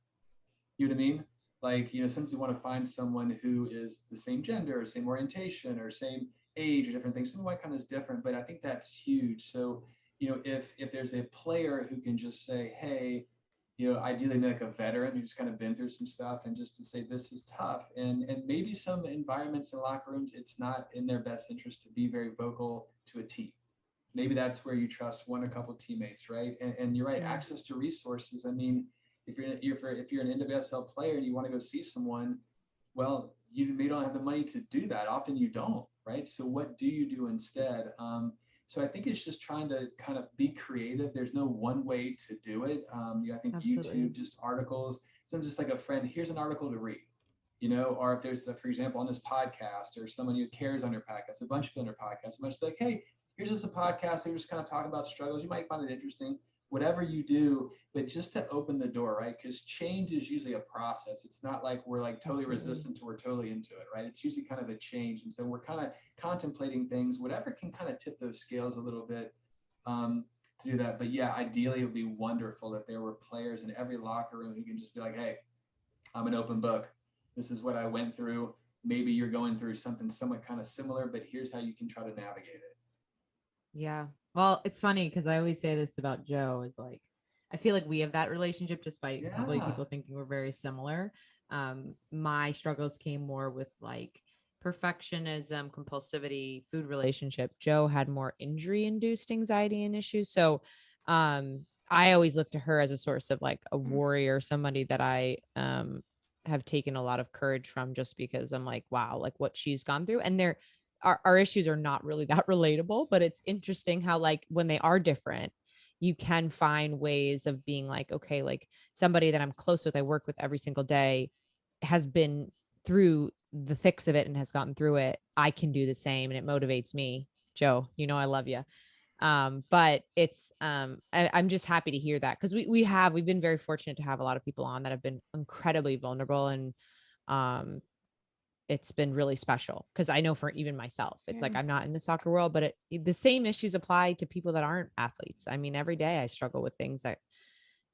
Speaker 3: You know what I mean? Like, sometimes you want to find someone who is the same gender or same orientation or same age or different things. Someone kind of is different, but I think that's huge. So, if there's a player who can just say, hey, ideally like a veteran who's kind of been through some stuff and just to say this is tough. And maybe some environments in locker rooms, it's not in their best interest to be very vocal to a team. Maybe that's where you trust a couple of teammates, right? And you're right, access to resources. I mean, if you're an NWSL player and you want to go see someone, well, you may not have the money to do that. Often you don't, right? So what do you do instead? So I think it's just trying to kind of be creative. There's no one way to do it. I think
Speaker 1: Absolutely.
Speaker 3: YouTube, just articles. Sometimes just like a friend, here's an article to read, or if there's for example, on this podcast or someone who cares on your podcast, a bunch of people on your podcast, a bunch of like, hey, here's just a podcast. They just kind of talk about struggles. You might find it interesting. Whatever you do, but just to open the door, right? Because change is usually a process. It's not like we're like totally resistant to we're totally into it, right? It's usually kind of a change. And so we're kind of contemplating things, whatever can kind of tip those scales a little bit to do that. But yeah, ideally it would be wonderful if there were players in every locker room who can just be like, hey, I'm an open book. This is what I went through. Maybe you're going through something somewhat kind of similar, but here's how you can try to navigate it.
Speaker 1: Yeah. Well, it's funny because I always say this about Joe is like, I feel like we have that relationship despite probably people thinking we're very similar. My struggles came more with like perfectionism, compulsivity, food relationship. Joe had more injury induced anxiety and issues. So I always look to her as a source of like a warrior, somebody that I have taken a lot of courage from just because I'm like, wow, like what she's gone through. And our issues are not really that relatable, but it's interesting how like when they are different, you can find ways of being like, okay, like somebody that I'm close with, I work with every single day has been through the thicks of it and has gotten through it. I can do the same. And it motivates me. Joe, I love you. But it's, I'm just happy to hear that. Cause we've been very fortunate to have a lot of people on that have been incredibly vulnerable and,
Speaker 4: it's been really special. Cause I know for even myself, it's like, I'm not in the soccer world, but the same issues apply to people that aren't athletes. I mean, every day I struggle with things that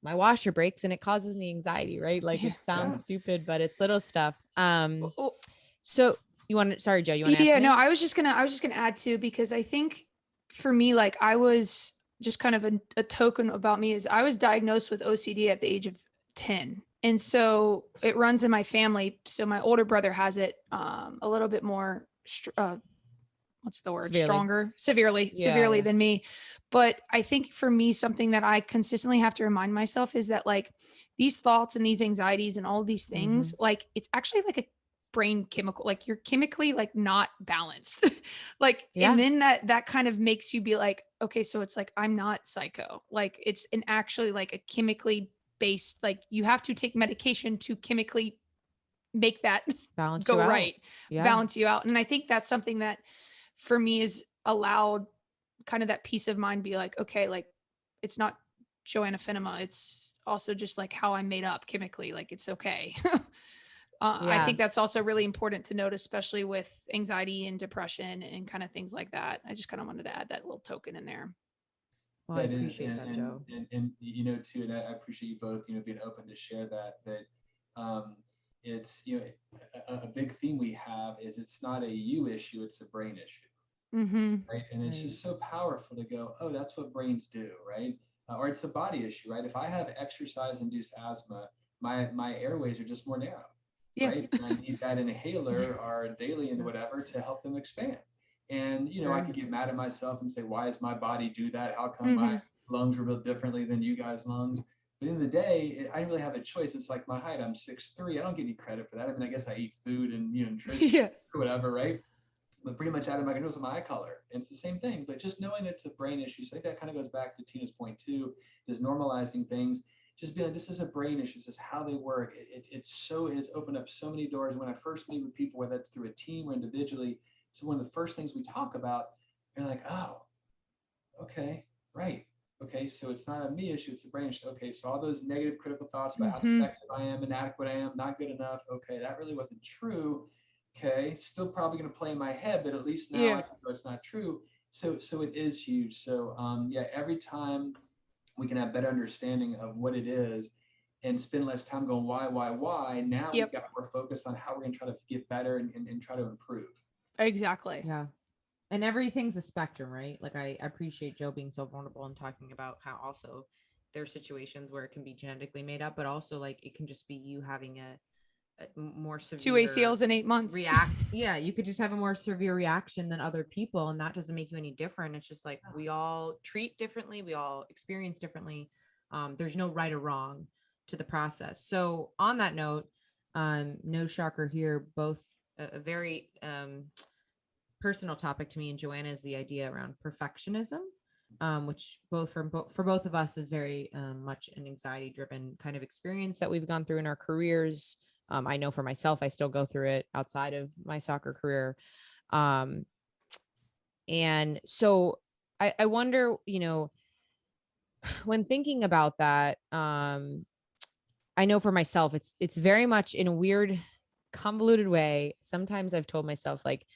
Speaker 4: my washer breaks and it causes me anxiety, right? Like it sounds stupid, but it's little stuff. So you want to, sorry, Joe, you want to ask me?
Speaker 2: No, I was just gonna add to, because I think for me, like I was just kind of a token about me is I was diagnosed with OCD at the age of 10. And so it runs in my family. So my older brother has it a little bit more, what's the word? Severely than me. But I think for me, something that I consistently have to remind myself is that like these thoughts and these anxieties and all of these things, like it's actually like a brain chemical, like you're chemically like not balanced. Like, and then that kind of makes you be like, okay, so it's like, I'm not psycho. Like it's an actually like a chemically based, like you have to take medication to chemically make that
Speaker 4: balance
Speaker 2: go
Speaker 4: you out.
Speaker 2: right, balance you out. And I think that's something that for me is allowed kind of that peace of mind, be like, okay, like it's not Joanna Finema. It's also just like how I'm made up chemically. Like it's okay. I think that's also really important to note, especially with anxiety and depression and kind of things like that. I just kind of wanted to add that little token in there.
Speaker 4: Well, I appreciate that, Joe.
Speaker 3: And you know, too, and I appreciate you both, you know, being open to share that, it's, you know, a big theme we have is it's not a you issue, it's a brain issue. Right. And it's just so powerful to go, oh, that's what brains do. Right. Or it's a body issue, right? If I have exercise induced asthma, my airways are just more narrow. Right. And I need that inhaler or daily and whatever to help them expand. And, you know, I could get mad at myself and say, why does my body do that? How come my lungs are built differently than you guys' lungs? But in the day, I didn't really have a choice. It's like my height. I'm 6'3". I don't get any credit for that. I mean, I guess I eat food and, you know, nutrition or whatever, right? But pretty much out of my control is my eye color. And it's the same thing. But just knowing it's a brain issue. So I think that kind of goes back to Tina's point too, is normalizing things. Just being like, this is a brain issue. This is how they work. It's opened up so many doors. When I first meet with people, whether that's through a team or individually, so one of the first things we talk about, they're like, oh, okay, right. Okay, so it's not a me issue, it's a brain issue. Okay, so all those negative critical thoughts about how effective I am, inadequate I am, not good enough. Okay, that really wasn't true. Okay, still probably going to play in my head, but at least now I can know it's not true. So it is huge. So every time we can have better understanding of what it is and spend less time going, why? Now we've got more focus on how we're going to try to get better and try to improve.
Speaker 2: Exactly.
Speaker 4: Yeah. And everything's a spectrum, right? Like I appreciate Joe being so vulnerable and talking about how also there are situations where it can be genetically made up, but also like it can just be you having a more severe
Speaker 2: 2 ACLs in 8 months.
Speaker 4: Yeah, you could just have a more severe reaction than other people, and that doesn't make you any different. It's just like we all treat differently, we all experience differently. There's no right or wrong to the process. So on that note, no shocker here, both a very personal topic to me and Joanna is the idea around perfectionism, which for both of us is very much an anxiety driven kind of experience that we've gone through in our careers. I know for myself, I still go through it outside of my soccer career. And so I wonder, you know, when thinking about that, I know for myself, it's very much in a weird, convoluted way. Sometimes I've told myself like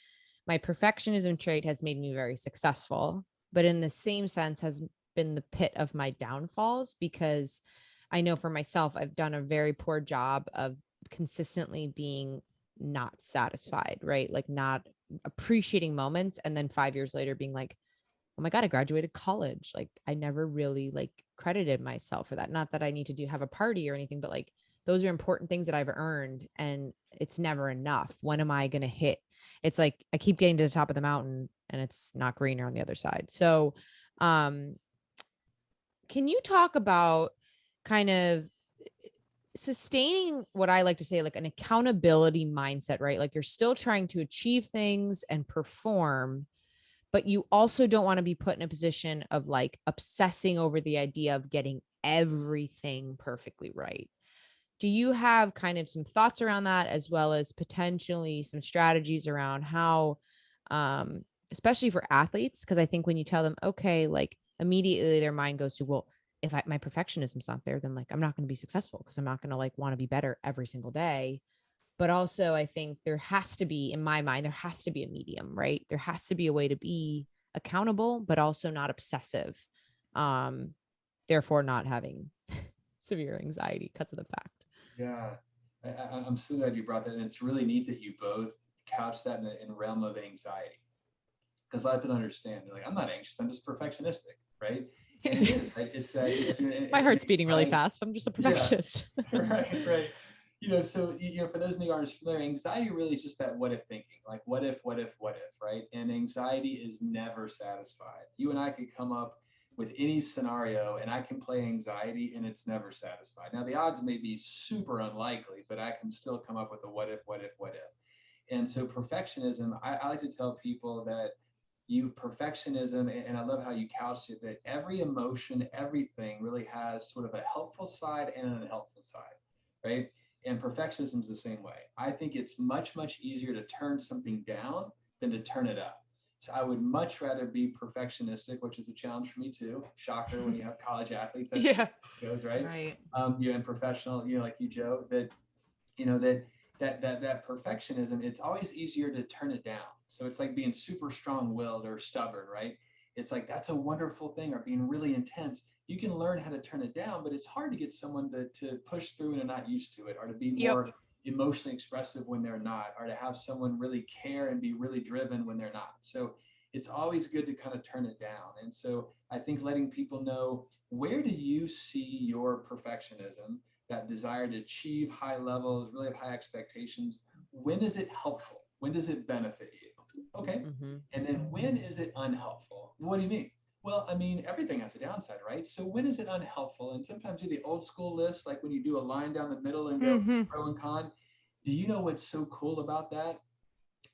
Speaker 4: my perfectionism trait has made me very successful, but in the same sense has been the pit of my downfalls, because I know for myself, I've done a very poor job of consistently being not satisfied, right? Like not appreciating moments. And then 5 years later being like, oh my God, I graduated college. Like I never really like credited myself for that. Not that I need to have a party or anything, but like those are important things that I've earned and it's never enough. When am I going to hit? It's like, I keep getting to the top of the mountain and it's not greener on the other side. So, can you talk about kind of sustaining what I like to say, like an accountability mindset, right? Like you're still trying to achieve things and perform, but you also don't want to be put in a position of like obsessing over the idea of getting everything perfectly right. Do you have kind of some thoughts around that, as well as potentially some strategies around how, especially for athletes? Because I think when you tell them, okay, like immediately their mind goes to, well, if my perfectionism's not there, then like I'm not going to be successful because I'm not going to like want to be better every single day. But also I think there has to be, in my mind, there has to be a medium, right? There has to be a way to be accountable, but also not obsessive. Therefore not having severe anxiety because of the fact.
Speaker 3: Yeah, I'm so glad you brought that, and it's really neat that you both couch that in realm of anxiety, because a lot of people don't understand. They're like, I'm not anxious, I'm just perfectionistic, right? And it is, right? It's that
Speaker 4: My heart's beating really
Speaker 3: right?
Speaker 4: fast. I'm just a
Speaker 3: Yeah,
Speaker 4: perfectionist.
Speaker 3: right. So for those of you who aren't familiar, anxiety really is just that what if thinking, like what if, right? And anxiety is never satisfied. You and I could come up with any scenario and I can play anxiety and it's never satisfied. Now the odds may be super unlikely, but I can still come up with a what if. And so perfectionism, I like to tell people that perfectionism, and I love how you couched it, that every emotion, everything really has sort of a helpful side and an unhelpful side, right? And perfectionism is the same way. I think it's much, much easier to turn something down than to turn it up. So I would much rather be perfectionistic, which is a challenge for me too. Shocker when you have college athletes. That's
Speaker 2: Yeah.
Speaker 3: goes right.
Speaker 1: Right.
Speaker 3: And professional, like you, Joe, that that perfectionism, it's always easier to turn it down. So it's like being super strong-willed or stubborn, right? It's like that's a wonderful thing, or being really intense. You can learn how to turn it down, but it's hard to get someone to push through and are not used to it, or to be more emotionally expressive when they're not, or to have someone really care and be really driven when they're not. So it's always good to kind of turn it down. And so I think letting people know, where do you see your perfectionism, that desire to achieve high levels, really have high expectations? When is it helpful? When does it benefit you? Okay. And then when is it unhelpful? What do you mean? Well, I mean, everything has a downside, right? So when is it unhelpful? And sometimes do the old school list, like when you do a line down the middle and go pro and con. Do you know what's so cool about that?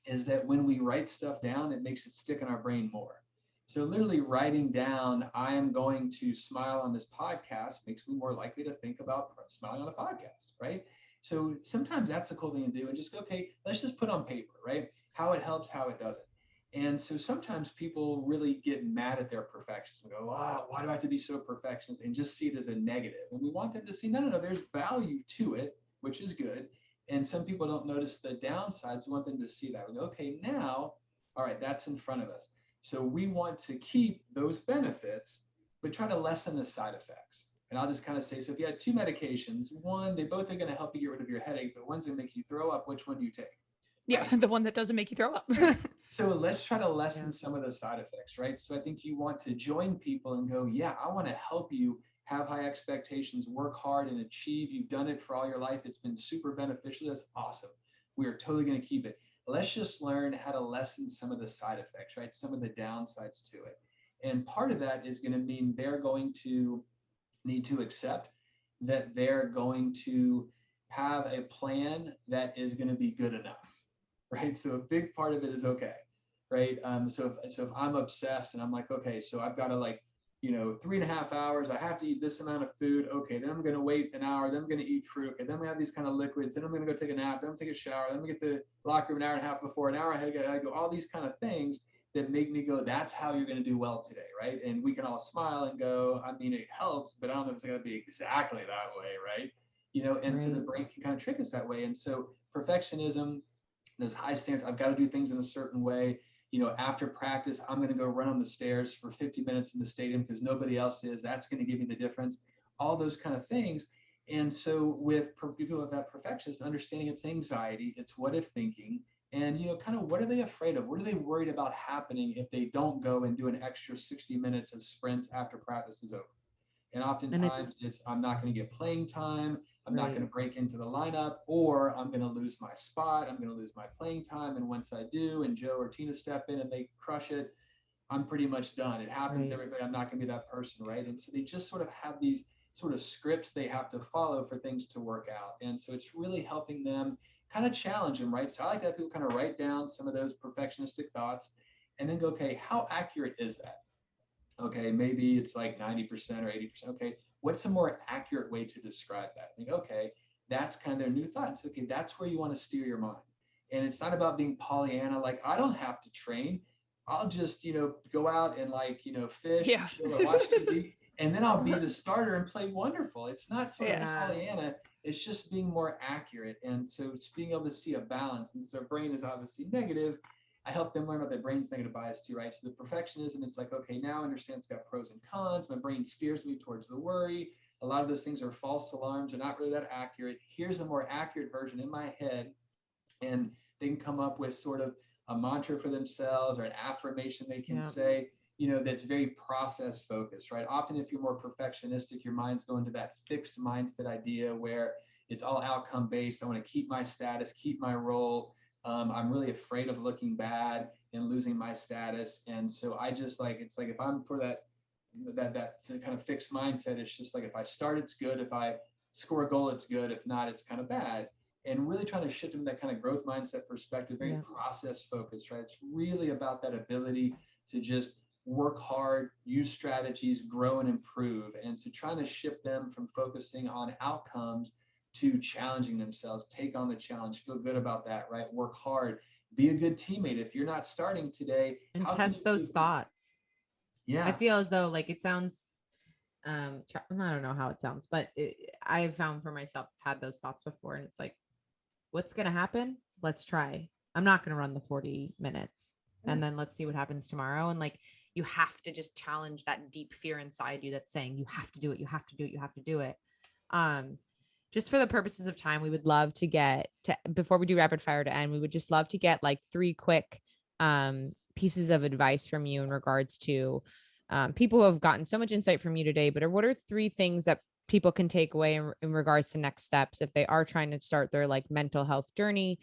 Speaker 3: Is that when we write stuff down, it makes it stick in our brain more. So literally writing down, I am going to smile on this podcast, makes me more likely to think about smiling on a podcast, right? So sometimes that's a cool thing to do, and just go, okay, let's just put on paper, right? How it helps, how it doesn't. And so sometimes people really get mad at their perfections and go, why do I have to be so perfectionist? And just see it as a negative. And we want them to see, no, there's value to it, which is good. And some people don't notice the downsides. We want them to see that. We go, okay, now, all right, that's in front of us. So we want to keep those benefits, but try to lessen the side effects. And I'll just kind of say, so if you had two medications, one, they both are going to help you get rid of your headache, but one's going to make you throw up. Which one do you take?
Speaker 2: Yeah, right? The one that doesn't make you throw up.
Speaker 3: So let's try to lessen some of the side effects, right? So I think you want to join people and go, yeah, I want to help you have high expectations, work hard and achieve. You've done it for all your life. It's been super beneficial. That's awesome. We are totally going to keep it. Let's just learn how to lessen some of the side effects, right? Some of the downsides to it. And part of that is going to mean they're going to need to accept that they're going to have a plan that is going to be good enough, right? So a big part of it is okay, right? So if I'm obsessed and I'm like, okay, so I've got to 3.5 hours, I have to eat this amount of food. Okay, then I'm going to wait an hour. Then I'm going to eat fruit. Okay, then I'm going to have these kind of liquids. Then I'm going to go take a nap. Then I'm going to take a shower. Then I'm going to get the locker room an hour and a half before. An hour ahead, I go all these kind of things that make me go, that's how you're going to do well today, right? And we can all smile and go, I mean, it helps, but I don't know if it's going to be exactly that way, right? And so the brain can kind of trick us that way. And so perfectionism, those high standards, I've got to do things in a certain way. After practice, I'm going to go run on the stairs for 50 minutes in the stadium because nobody else is. That's going to give me the difference. All those kind of things. And so with people with that perfectionist, understanding it's anxiety, it's what if thinking, and kind of what are they afraid of? What are they worried about happening if they don't go and do an extra 60 minutes of sprints after practice is over? And oftentimes it's I'm not going to get playing time. I'm not going to break into the lineup, or I'm going to lose my spot. I'm going to lose my playing time. And once I do, and Joe or Tina step in and they crush it, I'm pretty much done. It happens, everybody. I'm not going to be that person, right? And so they just sort of have these sort of scripts they have to follow for things to work out. And so it's really helping them kind of challenge them, right? So I like to have people kind of write down some of those perfectionistic thoughts and then go, okay, how accurate is that? Okay, maybe it's like 90% or 80%. Okay, what's a more accurate way to describe that? Think, okay, that's kind of their new thoughts. Okay, that's where you want to steer your mind. And it's not about being Pollyanna, like I don't have to train. I'll just, go out and fish, chill, or watch TV, and then I'll be the starter and play wonderful. It's not sort of Pollyanna. It's just being more accurate. And so it's being able to see a balance. And so their brain is obviously negative. I help them learn about their brain's negative bias too, right? So the perfectionism, it's like, okay, now I understand it's got pros and cons. My brain steers me towards the worry. A lot of those things are false alarms. They're not really that accurate. Here's a more accurate version in my head. And they can come up with sort of a mantra for themselves or an affirmation they can say, that's very process focused, right? Often if you're more perfectionistic, your mind's going to that fixed mindset idea where it's all outcome based. I want to keep my status, keep my role. I'm really afraid of looking bad and losing my status. And so I just it's like, if I'm for that kind of fixed mindset, it's just like, if I start, it's good. If I score a goal, it's good. If not, it's kind of bad. And really trying to shift them that kind of growth mindset perspective, very process focused, right? It's really about that ability to just work hard, use strategies, grow and improve. And so trying to shift them from focusing on outcomes to challenging themselves, take on the challenge, feel good about that, right? Work hard, be a good teammate. If you're not starting today,
Speaker 1: and test those thoughts.
Speaker 3: Yeah.
Speaker 1: I feel as though it sounds, I don't know how it sounds, but I've found for myself, had those thoughts before, and it's like, what's going to happen? Let's try. I'm not going to run the 40 minutes and then let's see what happens tomorrow. And you have to just challenge that deep fear inside you that's saying you have to do it. You have to do it. You have to do it. Just for the purposes of time, we would love to get to, before we do rapid fire to end, we would just love to get 3 quick pieces of advice from you in regards to people who have gotten so much insight from you today, but what are 3 things that people can take away in regards to next steps if they are trying to start their mental health journey,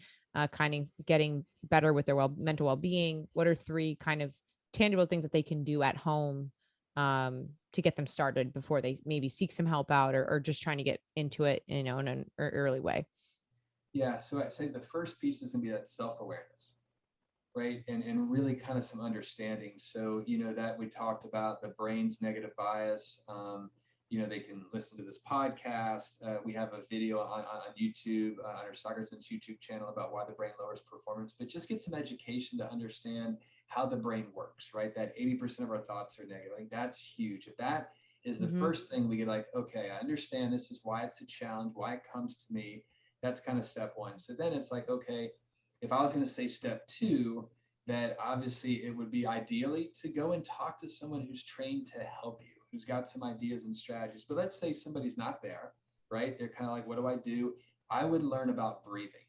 Speaker 1: kind of getting better with their mental well-being? What are 3 kind of tangible things that they can do at home to get them started before they maybe seek some help out or just trying to get into it, in an early way?
Speaker 3: Yeah. So I'd say the first piece is going to be that self-awareness, right? And really kind of some understanding. So, that we talked about the brain's negative bias. They can listen to this podcast. We have a video on YouTube, on our psychologist YouTube channel about why the brain lowers performance, but just get some education to understand how the brain works, right? That 80% of our thoughts are negative. That's huge. If that is the first thing we get, okay, I understand this is why it's a challenge, why it comes to me. That's kind of step 1. So then it's okay, if I was going to say step 2, that obviously it would be ideally to go and talk to someone who's trained to help you, who's got some ideas and strategies. But let's say somebody's not there, right? They're kind of what do I do? I would learn about breathing.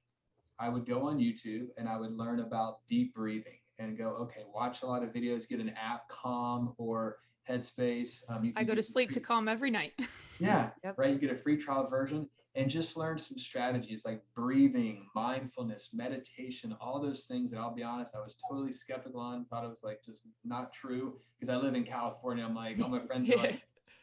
Speaker 3: I would go on YouTube and I would learn about deep breathing and go, okay, watch a lot of videos, get an app, Calm or Headspace.
Speaker 2: I go to sleep to Calm every night.
Speaker 3: Yeah, right. You get a free trial version and just learn some strategies like breathing, mindfulness, meditation, all those things that, I'll be honest, I was totally skeptical on, thought it was just not true because I live in California. I'm all my friends are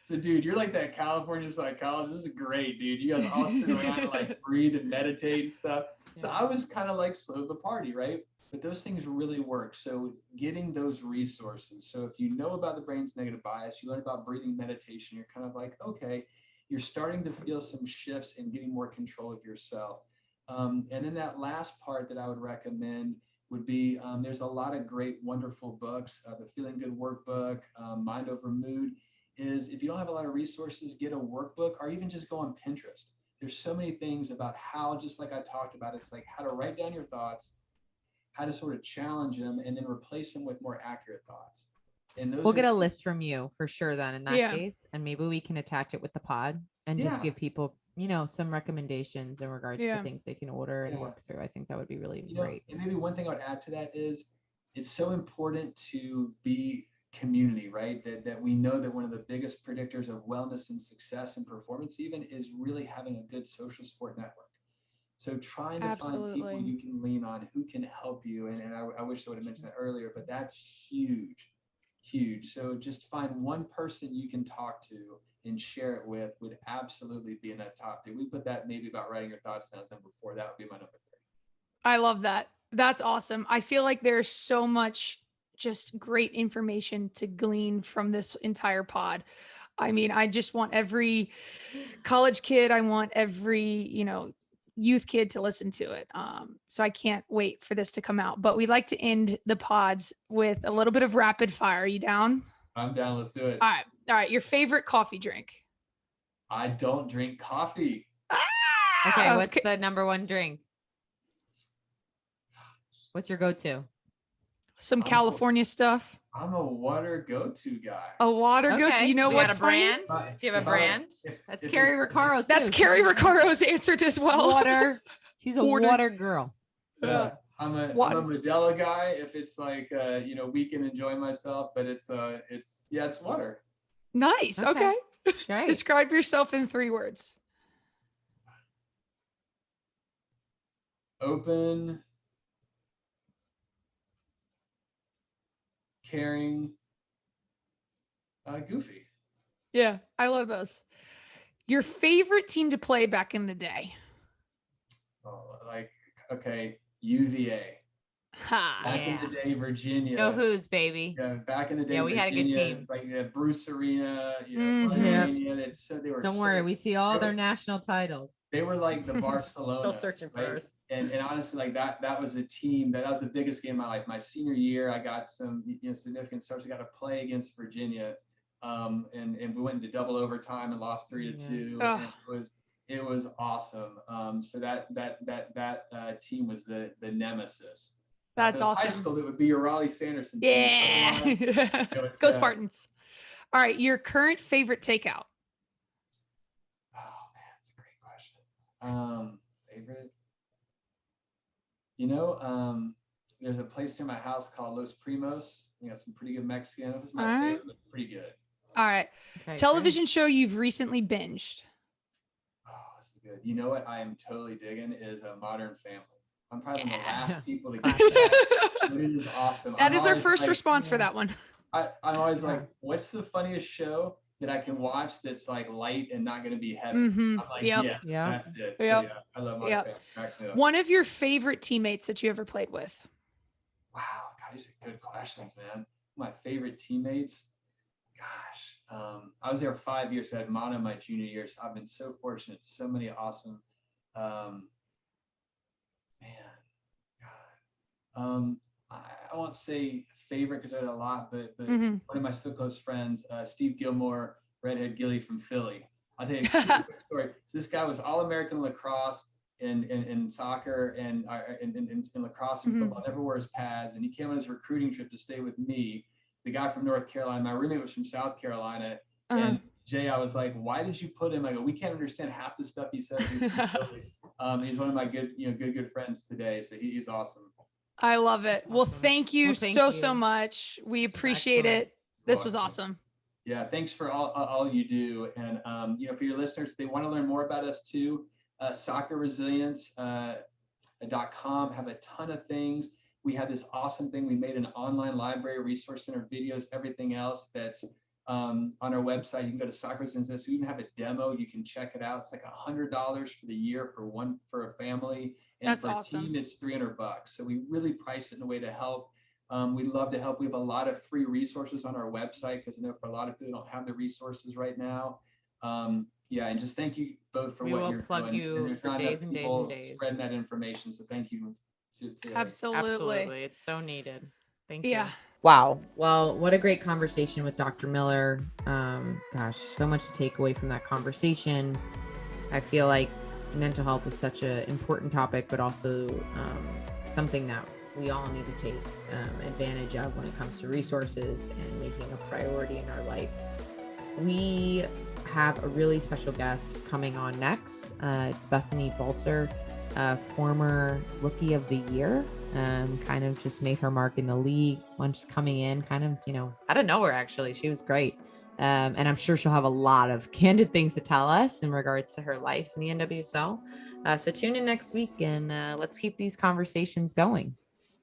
Speaker 3: so dude, you're like that California psychologist. This is great, dude. You guys all sit around and breathe and meditate and stuff. So I was kind of slow to the party, right? But those things really work. So getting those resources. So if you know about the brain's negative bias, you learn about breathing meditation, you're kind of okay, you're starting to feel some shifts and getting more control of yourself. And then that last part that I would recommend would be, there's a lot of great, wonderful books. The Feeling Good Workbook, Mind Over Mood, is if you don't have a lot of resources, get a workbook or even just go on Pinterest. There's so many things about how, just like I talked about, it's how to write down your thoughts, how to sort of challenge them, and then replace them with more accurate thoughts. And those
Speaker 1: we'll get a list from you for sure then in that case, and maybe we can attach it with the pod and just give people, some recommendations in regards to things they can order and work through. I think that would be really great.
Speaker 3: And maybe one thing I would add to that is it's so important to be community, right? That we know that one of the biggest predictors of wellness and success and performance even is really having a good social support network. So trying to find people you can lean on who can help you. And I wish I would have mentioned that earlier, but that's huge. So just find one person you can talk to and share it with would absolutely be in that top 3. We put that maybe about writing your thoughts down as number 4. That would be my number 3.
Speaker 2: I love that. That's awesome. I feel like there's so much just great information to glean from this entire pod. I mean, I just want every college kid, I want every, youth kid to listen to it. So I can't wait for this to come out, but we like to end the pods with a little bit of rapid fire. Are you down?
Speaker 3: I'm down. Let's do it.
Speaker 2: All right. Your favorite coffee drink?
Speaker 3: I don't drink coffee.
Speaker 1: Okay, what's the number one drink? What's your go-to?
Speaker 2: Some California stuff.
Speaker 3: I'm a water go-to guy.
Speaker 2: A water go-to.
Speaker 1: Okay,
Speaker 2: You know
Speaker 1: we
Speaker 2: what's
Speaker 1: got a brand?
Speaker 3: funny?
Speaker 1: Do you have a
Speaker 3: If I-
Speaker 1: brand?
Speaker 3: if-
Speaker 1: That's
Speaker 3: if
Speaker 1: Carrie
Speaker 3: it's-
Speaker 1: Riccaro too.
Speaker 2: That's Carrie Riccaro's answered as well.
Speaker 4: Water. She's a
Speaker 2: Water.
Speaker 4: water girl.
Speaker 3: Yeah, I'm a Modelo guy if it's like weekend enjoying myself, but it's water.
Speaker 2: Nice.
Speaker 1: Okay.
Speaker 2: Okay.
Speaker 1: Great.
Speaker 2: Describe yourself in 3 words.
Speaker 3: Open, caring, goofy.
Speaker 2: Yeah, I love those. Your favorite team to play back in the day?
Speaker 3: Oh, okay, UVA.
Speaker 2: Ha.
Speaker 3: Back in the day, Virginia.
Speaker 1: Go Who's, baby.
Speaker 3: Yeah, back in the day,
Speaker 1: Yeah, we had a good
Speaker 3: Virginia,
Speaker 1: team.
Speaker 3: Like Bruce Arena,
Speaker 2: Mhm.
Speaker 3: Virginia. They were.
Speaker 1: Don't worry, we see all their national titles.
Speaker 3: They were like the Barcelona.
Speaker 1: Still searching for
Speaker 3: right?
Speaker 1: ours.
Speaker 3: And honestly, like that was a team that was the biggest game of my life. My senior year, I got some significant starts. I got to play against Virginia, and we went into double overtime and lost 3-2.
Speaker 2: Oh.
Speaker 3: And it was awesome. So that team was the nemesis.
Speaker 2: That's
Speaker 3: In
Speaker 2: awesome.
Speaker 3: High school, it would be your Raleigh Sanderson team.
Speaker 2: Yeah.
Speaker 3: it's,
Speaker 2: Go Spartans. All right. Your current favorite takeout?
Speaker 3: Oh man, that's a great question. Favorite? There's a place near my house called Los Primos. You got some pretty good Mexican. This is my
Speaker 2: All right.
Speaker 3: favorite, but pretty good.
Speaker 2: All right.
Speaker 1: Okay,
Speaker 2: Television show you've recently binged?
Speaker 3: Oh, this is good. You know what I am totally digging is a Modern Family. I'm probably the last people to get that. But it is awesome.
Speaker 2: That
Speaker 3: I'm
Speaker 2: is our
Speaker 3: always
Speaker 2: first
Speaker 3: like-
Speaker 2: response for that one.
Speaker 3: I'm always like, what's the funniest show that I can watch that's like light and not going to be heavy?
Speaker 2: Mhm.
Speaker 3: I'm like,
Speaker 2: Yep.
Speaker 3: yes,
Speaker 1: Yep.
Speaker 3: that's it. So,
Speaker 2: Yep.
Speaker 3: yeah, I love Modern
Speaker 2: Yep.
Speaker 3: Family. Cracks me up.
Speaker 2: One of your favorite teammates that you ever played with?
Speaker 3: Wow, God, these are good questions, man. My favorite teammates, gosh, I was there 5 years. So I had Mono my junior year. So I've been so fortunate. So many awesome, I won't say favorite because I had a lot, but
Speaker 2: Mhm.
Speaker 3: one of my still close friends, Steve Gilmore, redhead Gilly from Philly. I'll tell you a quick story. So this guy was All-American lacrosse in soccer and in lacrosse and football, never wore his pads. And he came on his recruiting trip to stay with me, the guy from North Carolina. My roommate was from South Carolina. And Jay, I was like, why did you put him? I go, we can't understand half the stuff he says. He's one of my good friends today. So he's awesome.
Speaker 2: I love it. Well,
Speaker 1: Awesome.
Speaker 2: thank you
Speaker 1: Well, thank
Speaker 2: so
Speaker 1: you.
Speaker 2: much. We appreciate
Speaker 1: excellent.
Speaker 2: it. This was
Speaker 3: Welcome.
Speaker 2: awesome.
Speaker 3: Yeah, thanks for all you do. And, for your listeners, if they want to learn more about us too, soccerresilience.com have a ton of things. We have this awesome thing. We made an online library, resource center, videos, everything else that's on our website. You can go to Soccer Resilience. We even have a demo. You can check it out. It's like $100 for the year for a family. And
Speaker 2: That's
Speaker 3: for
Speaker 2: awesome.
Speaker 3: a team, it's $300. So we really price it in a way to help. We'd love to help. We have a lot of free resources on our website because I know for a lot of people who don't have the resources right now. And just thank you both for
Speaker 1: We
Speaker 3: what
Speaker 1: will
Speaker 3: you're
Speaker 1: plug
Speaker 3: doing.
Speaker 1: you
Speaker 3: And there's
Speaker 1: for
Speaker 3: not
Speaker 1: days
Speaker 3: enough
Speaker 1: and days
Speaker 3: people
Speaker 1: and days.
Speaker 3: spreading that information. So thank you to
Speaker 2: Absolutely.
Speaker 1: It's so needed. Thank you.
Speaker 2: Yeah.
Speaker 1: Wow. Well, what a great conversation with Dr. Miller. Gosh, so much to take away from that conversation. I feel like mental health is such an important topic, but also something that we all need to take advantage of when it comes to resources and making a priority in our life. We have a really special guest coming on next. It's Bethany Balser, former Rookie of the Year. Kind of just made her mark in the league when she's coming in, kind of, out of nowhere, actually. She was great. And I'm sure she'll have a lot of candid things to tell us in regards to her life in the NWSL. So tune in next week and let's keep these conversations going.